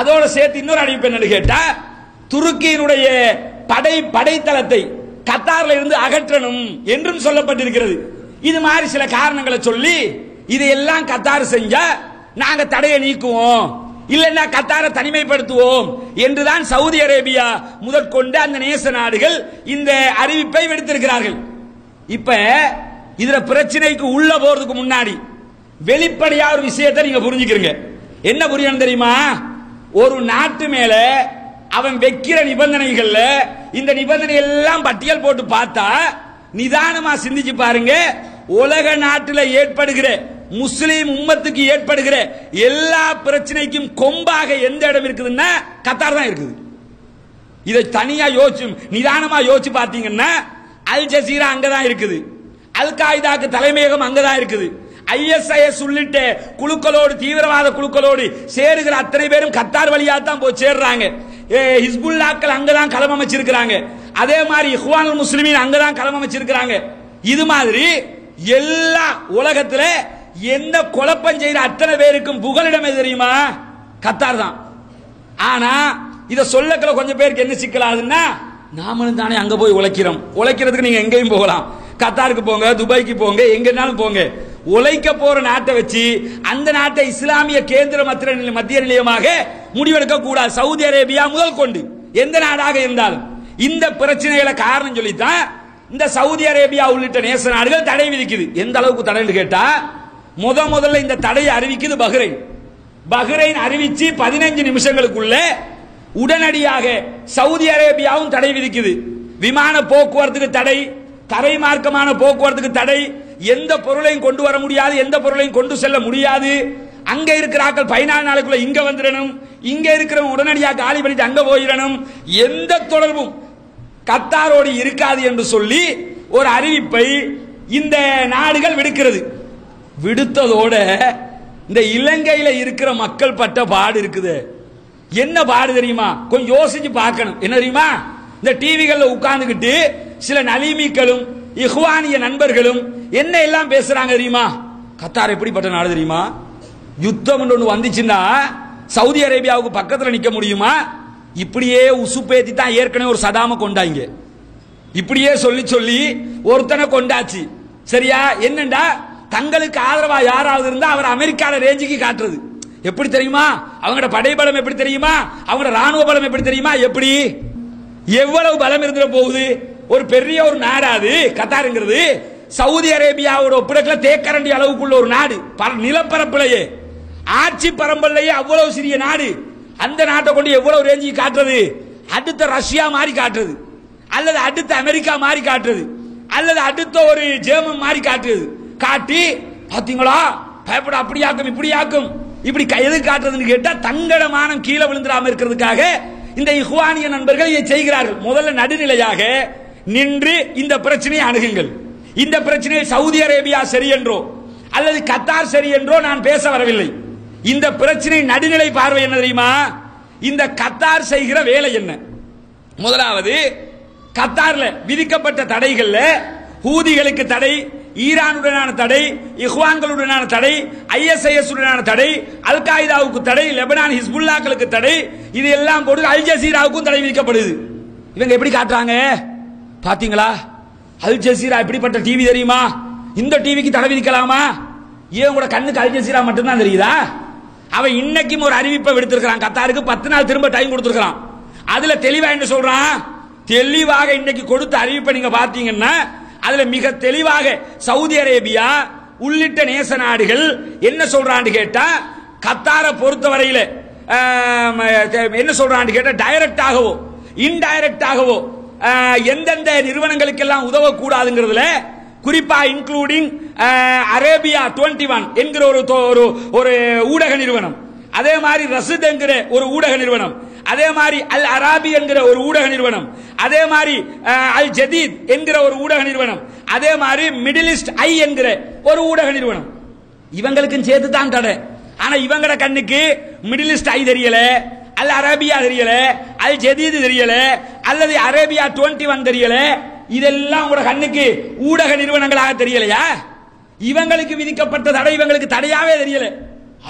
அதோட சேர்த்து இன்னொரு அறிவிப்பு என்னன்னு கேட்டா, துருக்கியினுடைய படைத்தளத்தை கத்தார்ல இருந்து அகற்றணும் என்றும் சொல்லப்பட்டிருக்கிறது. இது மாதிரி சில காரணங்களை சொல்லி இதையெல்லாம் கத்தார் செஞ்சா நாங்க தடையை நீக்குவோம், இல்லைன்னா கத்தாரை தனிமைப்படுத்துவோம் என்றுதான் சவுதி அரேபியா முதற்கொண்டு அந்த நேச நாடுகள் இந்த அறிவிப்பை விடுத்திருக்கிறார்கள். இப்ப இதுல பிரச்சனைக்கு உள்ள போறதுக்கு முன்னாடி வெளிப்படையா ஒரு விஷயத்தை நீங்க புரிஞ்சுக்கிறீங்க. என்ன புரியணும் தெரியுமா? ஒரு நாட்டு மேல அவன் வைக்கிற நிபந்தனைகள்ல இந்த நிபந்தனை எல்லாம் பட்டியல் போட்டு பார்த்தா நிதானமா சிந்திச்சு பாருங்க. உலக நாட்டில் ஏற்படுகிற முஸ்லீம் உம்மத்துக்கு ஏற்படுகிற எல்லா பிரச்சனைக்கும் கொம்பாக எந்த இடம் இருக்குதுன்னா கத்தார் தான் இருக்குது. இதை தனியா யோசிச்சு நிதானமா யோசிச்சு பார்த்தீங்கன்னா அல் ஜசீரா அங்கதான் இருக்குது, அல் காய்தாக்கு தலைமையகம் அங்கதான் இருக்குது, ISIS உள்ளிட்ட குழுக்களோடு தீவிரவாத குழுக்களோடு சேருகிற அத்தனை பேரும் கத்தார் வழியா தான் போய் சேர்றாங்க. ஹிஸ்புல்லாக்கள் அங்கதான் களம் அமைச்சிருக்கிறாங்க. அதே மாதிரி இஹ்வானுல் முஸ்லிமீன் அங்கதான் களம் அமைச்சிருக்கிறாங்க. இது மாதிரி எல்லா உலகத்துல எந்த குழப்பம் செய்யற அத்தனை பேருக்கும் புகலிடம் எது தெரியுமா? கத்தார் தான். ஆனா இத சொல்லக்கல கொஞ்சம் பேருக்கு என்ன சிக்கலாதுன்னா, நாமளும் தானே அங்க போய் உழைக்கிறதுக்கு நீங்க எங்கேயும் போகலாம், கத்தாருக்கு போங்க, துபாய்க்கு போங்க, எங்கனாலும் போங்க. உழைக்க போற நாட்டை வச்சு அந்த நாட்டை இஸ்லாமிய கேந்திர மத்திய நிலையமாக முடிவெடுக்க கூடாது. சவுதி அரேபியா முதல் கொண்டு எந்த நாடாக இருந்தாலும் இந்த பிரச்சனைகளை காரணம் சொல்லித்தான் இந்த சவுதி அரேபியா உள்ளிட்ட நேச நாடுகள் தடை விதிக்குது. எந்த அளவுக்கு தடை கேட்டா, முதல்ல இந்த தடையை அறிவிக்குது பஹ்ரைன் அறிவிச்சு 15 நிமிஷங்களுக்குள்ள உடனடியாக சவுதி அரேபியாவும் தடை விதிக்குது. விமான போக்குவரத்துக்கு தடை, தரை மார்க்கமான போக்குவரத்துக்கு தடை, எந்த பொருளையும் கொண்டு வர முடியாது, எந்த பொருளையும் கொண்டு செல்ல முடியாது. அங்க இருக்கிறார்கள் 14 நாளுக்குள்ள இங்க வந்துடணும், இங்க இருக்கிறவங்க உடனடியாக காலி பண்ணிட்டு அங்க போயிடணும், எந்த தொடர்பும் கத்தாரோடு இருக்காது என்று சொல்லி ஒரு அறிவிப்பை இந்த நாடுகள் விடுக்கிறது. விடுத்ததோட இந்த இலங்கையில இருக்கிற மக்கள் பட்ட பாடு இருக்குது. என்ன பாடு தெரியுமா? கொஞ்சம் யோசிச்சு பார்க்கணும். என்ன தெரியுமா? இந்த டிவிகள்ல உட்கார்ந்துகிட்டு சில நலிமிக்களும் இஹ்வானிய நண்பர்களும் என்ன எல்லாம் பேசுறாங்க தெரியுமா? கத்தார் எப்படிப்பட்ட நாடு தெரியுமா? யுத்தம் ஒன்று வந்துச்சுன்னா சவுதி அரேபியாவுக்கு பக்கத்தில் நிக்க முடியுமா? இப்படியே உசுப்பேத்தி தான் ஏற்கனவே ஒரு சதாம கொண்டாங்க. இப்படியே சொல்லி ஒருத்தனை கொண்டாச்சு. சரியா? என்னண்டா, தங்களுக்கு ஆதரவா யாராவது இருந்தா அவர் அமெரிக்கால ரேஞ்சுக்கு காட்டுறது. எப்படி தெரியுமா? அவங்களோட படைபலம் எப்படி தெரியுமா? அவங்களோட ராணுவ பலம் எப்படி தெரியுமா? எப்படி எவ்வளவு பலம் இருந்துட போகுது? ஒரு பெரிய ஒரு நாடாது கத்தாருங்கிறது. சவுதி அரேபியாவோட ஒப்பிடக்கல தேக்கரண்டி அளவுக்குள்ள ஒரு நாடு, நிலப்பரப்பிலேயே ஆட்சி பரம்பரையே அவ்வளவு சிறிய நாடு. அந்த நாட்டை கொண்டு எவ்வளவு ரேஞ்சி காட்டுறது? அடுத்த ரஷ்யா மாதிரி காட்டுறது, அல்லது அடுத்த அமெரிக்கா மாதிரி காட்டுறது, அல்லது அடுத்த ஒரு ஜெர்மன் மாதிரி காட்டுறது. காட்டி பாத்தீங்களா பயப்பட அப்படியாக்கும் இப்படியாக்கும் இப்படி எது காட்டுறதுன்னு கேட்டா தங்கட மானம் கீழே விழுந்துடாம இருக்கிறதுக்காக இந்த இஹ்வானிய நண்பர்கள் இதை செய்கிறார்கள். முதல்ல நடுநிலையாக நின்று இந்த பிரச்சனையை அணுகுங்கள். இந்த பிரச்சனையை சவுதி அரேபியா சரி என்றோ அல்லது கத்தார் சரி என்றோ நான் பேச வரவில்லை. இந்த பிரச்சனை நடுநிலை பார்வை என்ன தெரியுமா? இந்த கத்தார் செய்கிற வேலை என்ன? முதலாவது, கத்தார்ல விதிக்கப்பட்ட தடைகள்ல ஹூதிகளுக்கு தடை, ஈரானுடனான தடை, இஹ்வான்களுடனான தடை, ISIS உடனான தடை, அல் காய்தாவுக்கு தடை, லெபனான் ஹிஸ்புல்லாக்களுக்கு தடை, இது எல்லாம் போட்டு அல் ஜசீராவுக்கும் தடை விதிக்கப்படுது. இவங்க எப்படி காட்டுறாங்க பாத்தீங்களா? அல் ஜசீரா எப்படிப்பட்ட டிவி தெரியுமா? இந்த டிவிக்கு தடை விதிக்கலாமா? ஏன் கூட கண்ணுக்கு அல் ஜசீரா மட்டும்தான் தெரியுதா? அவன் இன்னைக்கும் ஒரு அறிவிப்பை விடுத்திருக்கிறான். கத்தாருக்கு 10 நாள் திரும்ப டைம் கொடுத்திருக்கிறான். அதுல தெளிவா என்ன சொல்றான்? தெளிவாக இன்னைக்கு கொடுத்த அறிவிப்பை நீங்க பாத்தீங்கன்னா அதுல மிக தெளிவாக சவுதி அரேபியா உள்ளிட்ட நேச நாடுகள் என்ன சொல்றான்னு கேட்டா, கத்தாரை பொறுத்தவரையில என்ன சொல்றான்னு கேட்டா, டைரக்டாகவோ இன்டைரக்டாகவோ எந்தெந்த நிறுவனங்களுக்கெல்லாம் உதவக்கூடாதுங்கிறதுல குறிப்பா இன்க்ளூடிங் அரேபியா 21 என்கிற ஒரு ஊடக நிறுவனம், அதே மாதிரி ரசித் என்கிற ஒரு ஊடக நிறுவனம், அதே மாதிரி அல் அராபி என்கிற ஒரு ஊடக நிறுவனம், அதே மாதிரி அல் ஜதீத் என்கிற ஒரு ஊடக நிறுவனம், அதே மாதிரி மிடில் ஈஸ்ட் ஐ என்கிற ஒரு ஊடக நிறுவனம், இவங்களுக்கும் சேர்த்து தான் தடை. ஆனா இவங்கட கண்ணுக்கு மிடில் ஈஸ்ட் ஐ தெரியல, அல் அரேபியா தெரியல, அல் ஜதீத் தெரியல, அல்லது அரேபியா 21 தெரியல. இதெல்லாம் உங்களோட கண்ணுக்கு ஊடக நிறுவனங்களாக தெரியலையா? இவங்களுக்கு விதிக்கப்பட்ட தடை இவங்களுக்கு தடையாவே தெரியல.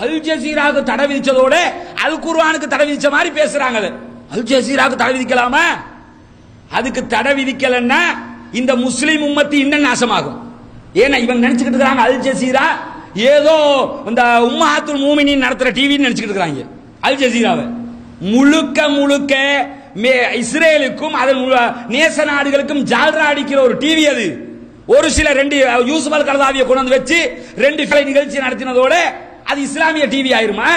அல் ஜசீராவுக்கு தடை விதிச்சதோட அல் குர்ஆனுக்கு தடை விதிச்ச மாதிரி பேசுறாங்க. அல் ஜசீராவுக்கு தடை விதிக்கலாமா? அதுக்கு தடை விதிக்கலன்னா இந்த முஸ்லிம் உம்மத்து இன்னும் நாசமாகும். ஏன்னா இவங்க நினைச்சுக்கிட்டு இருக்காங்க அல் ஜசீரா ஏதோ இந்த உம்மஹாத்துல் மூமினின் நடத்துற டிவின்னு நினைச்சுக்கிட்டு இருக்காங்க. அல் ஜசீராவை முழுக்க முழுக்க இஸ்ரேலுக்கும் அதன் நேச நாடுகளுக்கும் ஜால்ரா அடிக்கிற ஒரு டிவி அது. ஒரு சில 2 யூசுப் அல் கர்தாவியை கொண்டு வந்து வச்சு 2 ஃபிளை நிகழ்ச்சி நடத்தினதோட அது இஸ்லாமிய டிவி ஆயிருமா?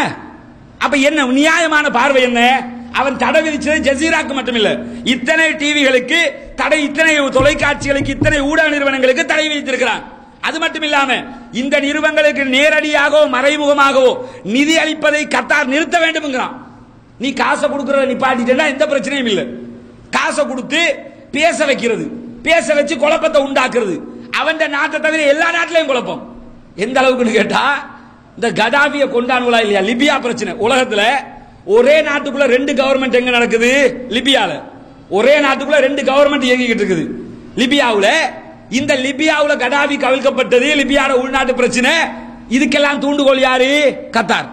அப்ப என்ன நியாயமான பார்வை என்ன? அவன் தடை விதிச்சது ஜசீராக்கு மட்டுமில்ல, இத்தனை டிவிகளுக்கு தடை, இத்தனை தொலைக்காட்சிகளுக்கு, இத்தனை ஊடக நிறுவனங்களுக்கு தடை விதித்திருக்கிறான். அது மட்டும் இல்லாம இந்த நிறுவனங்களுக்கு நேரடியாகவோ மறைமுகமாகவோ நிதி அளிப்பதை கத்தார் நிறுத்த வேண்டும்ங்கிறான். நீ காசை கொடுக்கறத நிப்பாட்டிட்டா எந்த பிரச்சனையும் இல்லை. காசை கொடுத்து பேச வைக்கிறது, பேச வச்சு குழப்பத்தை உண்டாக்குறது, அவன் நாட்டை தவிர எல்லா நாட்டிலையும் குழப்பம். எந்த அளவுக்குன்னு கேட்டா, இந்த கடாபிய கொண்டானுங்களா இல்லையா, லிபியா பிரச்சனை. உலகத்துல ஒரே நாட்டுக்குள்ள 2 கவர்மெண்ட் எங்க நடக்குது? லிபியால. ஒரே நாட்டுக்குள்ள 2 கவர்மெண்ட் இயங்கிக்கிட்டு இருக்குது லிபியாவுல. இந்த லிபியாவுல கடாபி கவிழ்க்கப்பட்டது, லிபியால உள்நாட்டு பிரச்சனை. இதுக்கெல்லாம் தூண்டுகோல் யாரு? கத்தார்.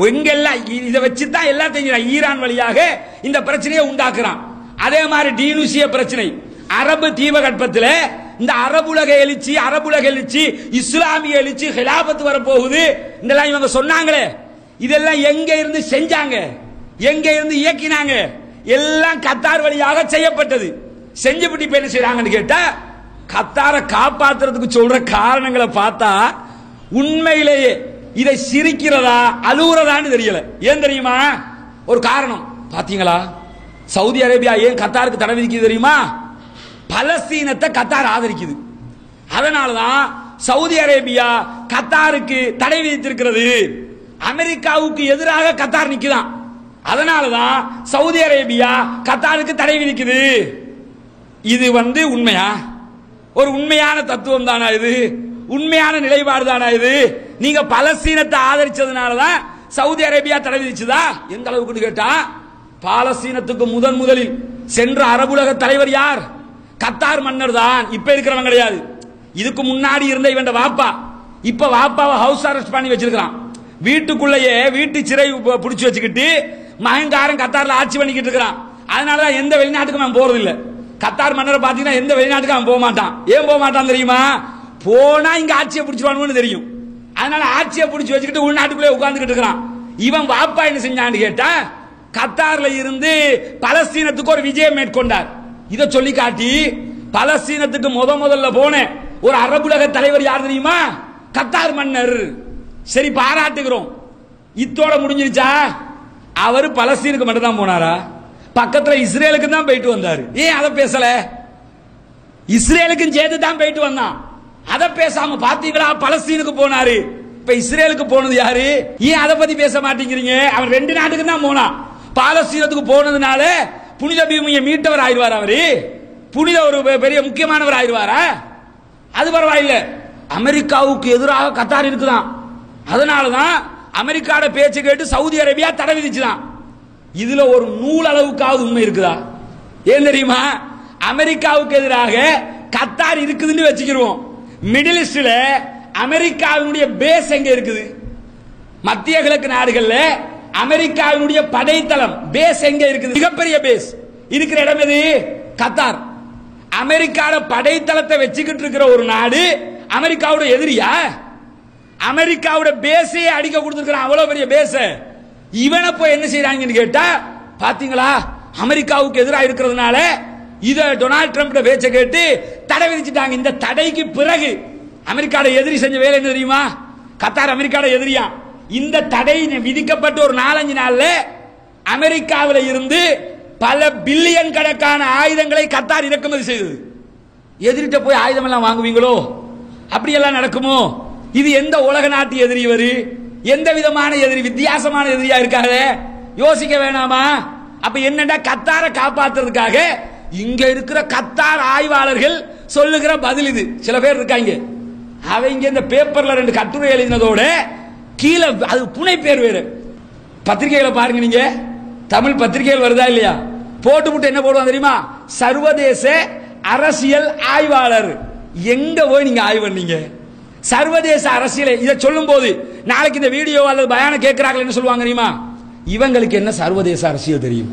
எங்கெல்லாம் இதை வச்சுதான் எல்லாத்தையும் ஈரான் வழியாக இந்த பிரச்சனையை உண்டாக்குறான். அதே மாதிரி டியூனிசிய பிரச்சனை, அரபு தீபகற்பத்தில் இந்த அரபுலக எழுச்சி, இஸ்லாமிய எழுச்சி, ஹிலாபத் வரப்போகுது இதெல்லாம் இவங்க சொன்னாங்களே, இதெல்லாம் எங்க இருந்து செஞ்சாங்க, எங்க இருந்து இயக்கினாங்க? எல்லாம் கத்தார் வழியாக செய்யப்பட்டது. செஞ்சுபிட்டு இப்ப என்ன செய்யறாங்கன்னு கேட்டா, கத்தாரை காப்பாத்துறதுக்கு சொல்ற காரணங்களை பார்த்தா உண்மையிலேயே இதை சிரிக்கிறதா அழுகுறதான்னு தெரியல. ஏன் தெரியுமா? ஒரு காரணம் பாத்தீங்களா? சவுதி அரேபியா ஏன் கத்தாருக்கு தடை விதிக்குது தெரியுமா? பலஸ்தீனத்தை கத்தார் ஆதரிக்குது. அதனாலதான் சவுதி அரேபியா கத்தாருக்கு தடை விதித்திருக்கிறது. அமெரிக்காவுக்கு எதிராக கத்தார் நிக்குதான். அதனாலதான் சவுதி அரேபியா கத்தாருக்கு தடை விதிக்குது. இது உண்மையா? ஒரு உண்மையான தத்துவம் தானா இது? உண்மையான நிலைப்பாடு தானா இது? நீங்க பலஸ்தீனத்தை ஆதரிச்சதுனாலதான் சவுதி அரேபியா தடை விதிச்சுதா? எந்த அளவுக்கு கேட்டா, பாலஸ்தீனத்துக்கு முதலில் சென்ற அரபுலக தலைவர் யார்? கத்தார் மன்னர் தான். இப்ப இருக்கிறவங்க கிடையாது. இதுக்கு முன்னாடி இருந்த இவன் வாப்பா, இப்ப வாப்பாவை ஹவுஸ் அரெஸ்ட் பண்ணி வச்சிருக்கான். வீட்டுக்குள்ளேயே வீட்டு சிறை பிடிச்சு வச்சுக்கிட்டு மகங்காரன் கத்தார்ல ஆட்சி பண்ணிக்கிட்டு இருக்கிறான். அதனாலதான் எந்த வெளிநாட்டுக்கும் அவன் போறது இல்ல. கத்தார் மன்னரை பாத்தீங்கன்னா எந்த வெளிநாட்டுக்கும் அவன் போக மாட்டான். ஏன் போக மாட்டான் தெரியுமா? போனா இங்க ஆட்சியை பிடிச்சிருவானு தெரியும். அதனால ஆட்சியை பிடிச்சு வச்சுக்கிட்டு உள்நாட்டுக்குள்ளே உட்கார்ந்துகிட்டு இருக்கிறான். இவன் வாப்பா என்ன செஞ்சான்னு கேட்டா, கத்தார்ல இருந்து பலஸ்தீனத்துக்கு ஒரு விஜயம் மேற்கொண்டார். இதை சொல்லி காட்டி பலஸ்தீனத்துக்கு முதல்ல போன ஒரு அரபுலக தலைவர் யார் தெரியுமா? கத்தார் மன்னர். சரி, பாராட்டுகிறோம். இத்தோட முடிஞ்சிருச்சா? அவர் பலஸ்தீனுக்கு மட்டும் தான் போனாரா? பக்கத்துல இஸ்ரேலுக்கு தான் போயிட்டு வந்தாரு. ஏன் அதை பேசல? இஸ்ரேலுக்கும் சேர்த்து தான் போயிட்டு வந்தான். அதை பேசாம பாத்தீங்களா பலஸ்தீனுக்கு போனாரு. இப்ப இப்ப இஸ்ரேலுக்கு போனது யாரு? ஏன் அதை பத்தி பேச மாட்டேங்கிறீங்க? அவன் 2 நாட்டுக்கு தான் போனான். பாலஸ்தீனத்துக்கு போனதுனால புனித பூமியை மீட்டவர் ஆயிடுவார். அவரு புனித ஒரு பெரிய முக்கியமானவர் ஆயிடுவாரா? அது பரவாயில்ல. அமெரிக்காவுக்கு எதிராக கத்தார் இருக்குதான். அதனாலதான் அமெரிக்காவோட பேச்சு கேட்டு சவுதி அரேபியா தடை விதிச்சுதான். இதுல ஒரு நூல் அளவுக்காவது உண்மை இருக்குதா? ஏன் தெரியுமா? அமெரிக்காவுக்கு எதிராக கத்தார் இருக்குதுன்னு வச்சுக்கிறோம். மிடில் ஈஸ்ட்ல அமெரிக்காவினுடைய பேஸ் எங்க இருக்குது? மத்திய கிழக்கு நாடுகள்ல அமெரிக்காவினுடைய படைத்தளம் பேஸ் எங்க இருக்குது? மிகப்பெரிய பேஸ் இருக்கிற இடம் எது? கத்தார். அமெரிக்காவோட படைத்தளத்தை வச்சுக்கிட்டு இருக்கிற ஒரு நாடு அமெரிக்காவோட எதிரியா? அமெரிக்காவோட பேஸையே அடிக்க கொடுத்திருக்கிறான். அவ்வளவு பெரிய பேஸ். இவனை போய் என்ன செய்யறாங்கன்னு கேட்டா, பாத்தீங்களா அமெரிக்காவுக்கு எதிராக இருக்கிறதுனால இத டொனால்ட் ட்ரம்ப் பேச்சை கேட்டு தடை விதிச்சிட்டாங்க. இந்த தடைக்கு பிறகு அமெரிக்காவோட எதிரி செஞ்ச வேலை என்ன தெரியுமா? கத்தார் அமெரிக்காவோட எதிரியா. இந்த தடை விதிக்கப்பட்ட ஒரு 4-5 நாள்ல அமெரிக்காவில் இருந்து பல பில்லியன் கணக்கான ஆயுதங்களை கத்தார் இறக்குமதி செய்தது. எதிரிட்ட போய் ஆயுதம் எல்லாம் வாங்குவீங்களோ? அப்படியெல்லாம் நடக்குமோ? இது எந்த உலக நாட்டு எதிரி? வரு எந்த விதமான எதிரி? வித்தியாசமான எதிரியா இருக்காத? யோசிக்க வேணாமா? அப்ப என்னடா, கத்தாரை காப்பாத்துறதுக்காக இங்க இருக்கிற கத்தார் ஆய்வாளர்கள் சொல்லுகிற பதில் இது. சில பேர் இருக்காங்க, அவங்க இந்த பேப்பர்ல 2 கட்டுரை எழுதினதோட கீழே அது புனை பேர் வேறு. பத்திரிகைகளை பாருங்க, நீங்க தமிழ் பத்திரிகைகள் வருதா இல்லையா? போட்டு என்ன போடுவாங்க தெரியுமா? சர்வதேச அரசியல் ஆய்வாளர். எங்க போய் நீங்க ஆய்வு பண்ணீங்க? சர்வதேச அரசியலை இதை சொல்லும் போது நாளைக்கு இந்த வீடியோ அல்லது பயான கேட்கிறார்கள் என்ன சொல்லுவாங்க தெரியுமா? இவங்களுக்கு என்ன சர்வதேச அரசியல் தெரியும்?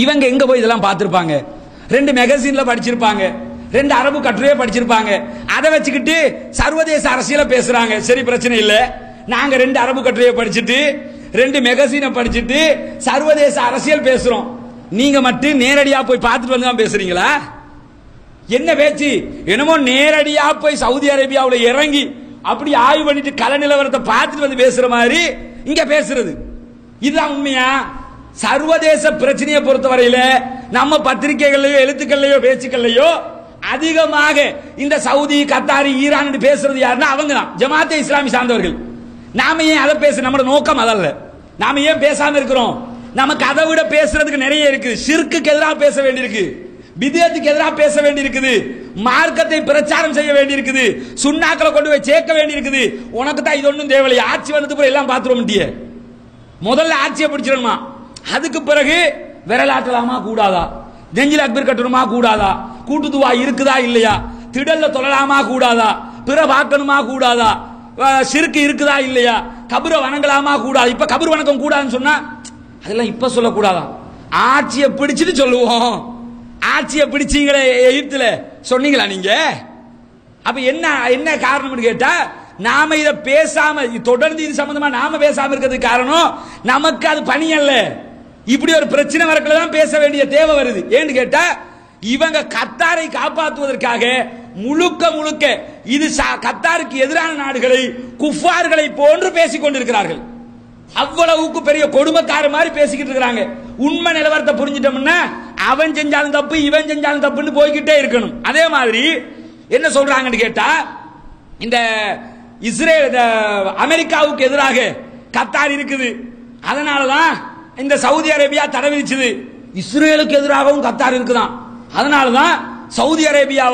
இவங்க எங்க போய் இதெல்லாம் பார்த்திருப்பாங்க? 2 மேகசின்ல படிச்சிருப்பாங்க, 2 அரபு கட்டுரையை படிச்சிருப்பாங்க. அதை வச்சுக்கிட்டு சர்வதேச அரசியலை பேசுறாங்க. சரி, பிரச்சனை இல்ல. நாங்க 2 அரபு கட்டுரையை படிச்சுட்டு 2 மேகசினை படிச்சுட்டு சர்வதேச அரசியல் பேசுறோம். நீங்க மட்டும் நேரடியா போய் பார்த்துட்டு வந்து தான் பேசுறீங்களா? என்ன பேச்சு? என்னமோ நேரடியா போய் சவுதி அரேபியாவில் இறங்கி அப்படி ஆய்வு பண்ணிட்டு கள நிலவரத்தை பார்த்துட்டு வந்து பேசுற மாதிரி இங்க பேசுறது. இதுதான் உண்மையா? சர்வதேச பிரச்சனையை பொறுத்தவரையில நம்ம பத்திரிகைகள்லயோ எழுத்துக்கள்லயோ பேச்சுக்கள்லயோ அதிகமாக இந்த சவுதி, கத்தாரி, ஈரான் பேசுறது யாருன்னா அவங்க தான், ஜமாத்தே இஸ்லாமி சார்ந்தவர்கள். நாம ஏன் அதை பேச? நம்ம நோக்கம் அதல்ல. நாம ஏன் பேசாம இருக்கிறோம்? நமக்கு அதை விட பேசுறதுக்கு நிறைய இருக்குது. ஷிர்க்குக்கு எதிராக பேச வேண்டியிருக்கு, பித்அத்துக்கு எதிராக பேச வேண்டியிருக்குது, மார்க்கத்தை பிரச்சாரம் செய்ய வேண்டியிருக்குது, சுன்னாக்களை கொண்டு போய் சேர்க்க வேண்டியிருக்குது. உனக்கு தான் இது ஒன்றும் தேவையில்லை. ஆட்சி வந்தது பிறகு எல்லாம் பார்த்துருவோம். முதல்ல ஆட்சியை பிடிச்சிடணுமா, அதுக்கு பிறகு விரலாட்டலாமா கூடாதா, நெஞ்சில் அக்பர் கட்டணுமா கூடாதா, கூட்டுதுவா இருக்குதா இல்லையா, திடல்ல தொழலாமா கூடாதா, பிற பார்க்கணுமா கூடாதா, ஷிர்க் இருக்குதா இல்லையா, கபரை வணங்கலாமா கூடாது. இப்ப கபர் வணக்கம் கூடாதுன்னு சொன்னா அதெல்லாம் இப்ப சொல்லக்கூடாதா? ஆட்சியை பிடிச்சிட்டு சொல்லுவோம். ஆட்சியை பிடிச்சீங்களே எகிப்துல, சொன்னீங்களா நீங்க? அப்ப என்ன என்ன காரணம்னு கேட்டா, நாம இத பேசாம தொடர்ந்து இது சம்பந்தமா நாம பேசாம இருக்கிறதுக்கு காரணம் நமக்கு அது பணி அல்ல. இப்படி ஒரு பிரச்சனை வரக்குள்ளதான் பேச வேண்டிய தேவை வருது. ஏன்னு கேட்டா, இவங்க கத்தாரை காப்பாற்றுவதற்காக முழுக்க முழுக்க இது கத்தாருக்கு எதிரான நாடுகளை குஃபார்களை போன்று பேசிக் கொண்டிருக்கிறார்கள். அவ்வளவுக்கு பெரிய கொடுமைக்கார மாதிரி பேசிக்கிட்டு இருக்காங்க. உண்மை நிலவரத்தை புரிஞ்சிட்டோம்னா அவன் செஞ்சாலும் தப்பு, இவன் செஞ்சாலும் தப்புன்னு போய்கிட்டே இருக்கணும். அதே மாதிரி என்ன சொல்றாங்கன்னு கேட்டா, இந்த இஸ்ரேல் அமெரிக்காவுக்கு எதிராக கத்தார் இருக்குது, அதனாலதான் இந்த சவுதி அரேபியா தடை விதிச்சது. இஸ்ரேலுக்கு எதிராகவும் கத்தார் இருக்குதான், அதனாலதான் சவுதி அரேபியா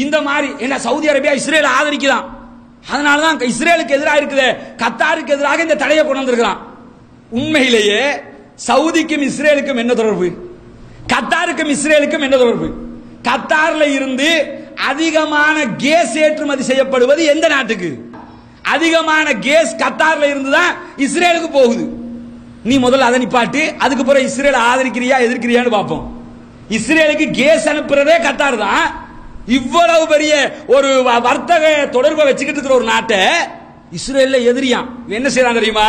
இந்த மாதிரி என்ன, சவுதி அரேபியா இஸ்ரேல் ஆதரிக்குதான், அதனாலதான் இஸ்ரேலுக்கு எதிராக இருக்குது, கத்தாருக்கு எதிராக இந்த தடையை கொண்டு வந்திருக்கிறான். உண்மையிலேயே சவுதிக்கும் இஸ்ரேலுக்கும் என்ன தொடர்பு? கத்தாருக்கும் இஸ்ரேலுக்கும் என்ன தொடர்பு? கத்தார்ல இருந்து அதிகமான கேஸ் ஏற்றுமதி செய்யப்படுவது எந்த நாட்டுக்கு? அதிகமான கேஸ் கத்தார்ல இருந்துதான் இஸ்ரேலுக்கு போகுது. நீ முதல்ல அதை நிப்பாட்டு, அதுக்கு பிறகு இஸ்ரேல் ஆதரிக்கிறியா எதிர்க்கிறியான்னு பார்ப்போம். இஸ்ரேலுக்கு கேஸ் அனுப்புறதே கத்தார் தான். இவ்வளவு பெரிய ஒரு வர்த்தக தொடர்பை வச்சுக்கிட்டு இருக்கிற ஒரு நாட்டை இஸ்ரேல்ல எதிரியான் என்ன செய்யறான் தெரியுமா?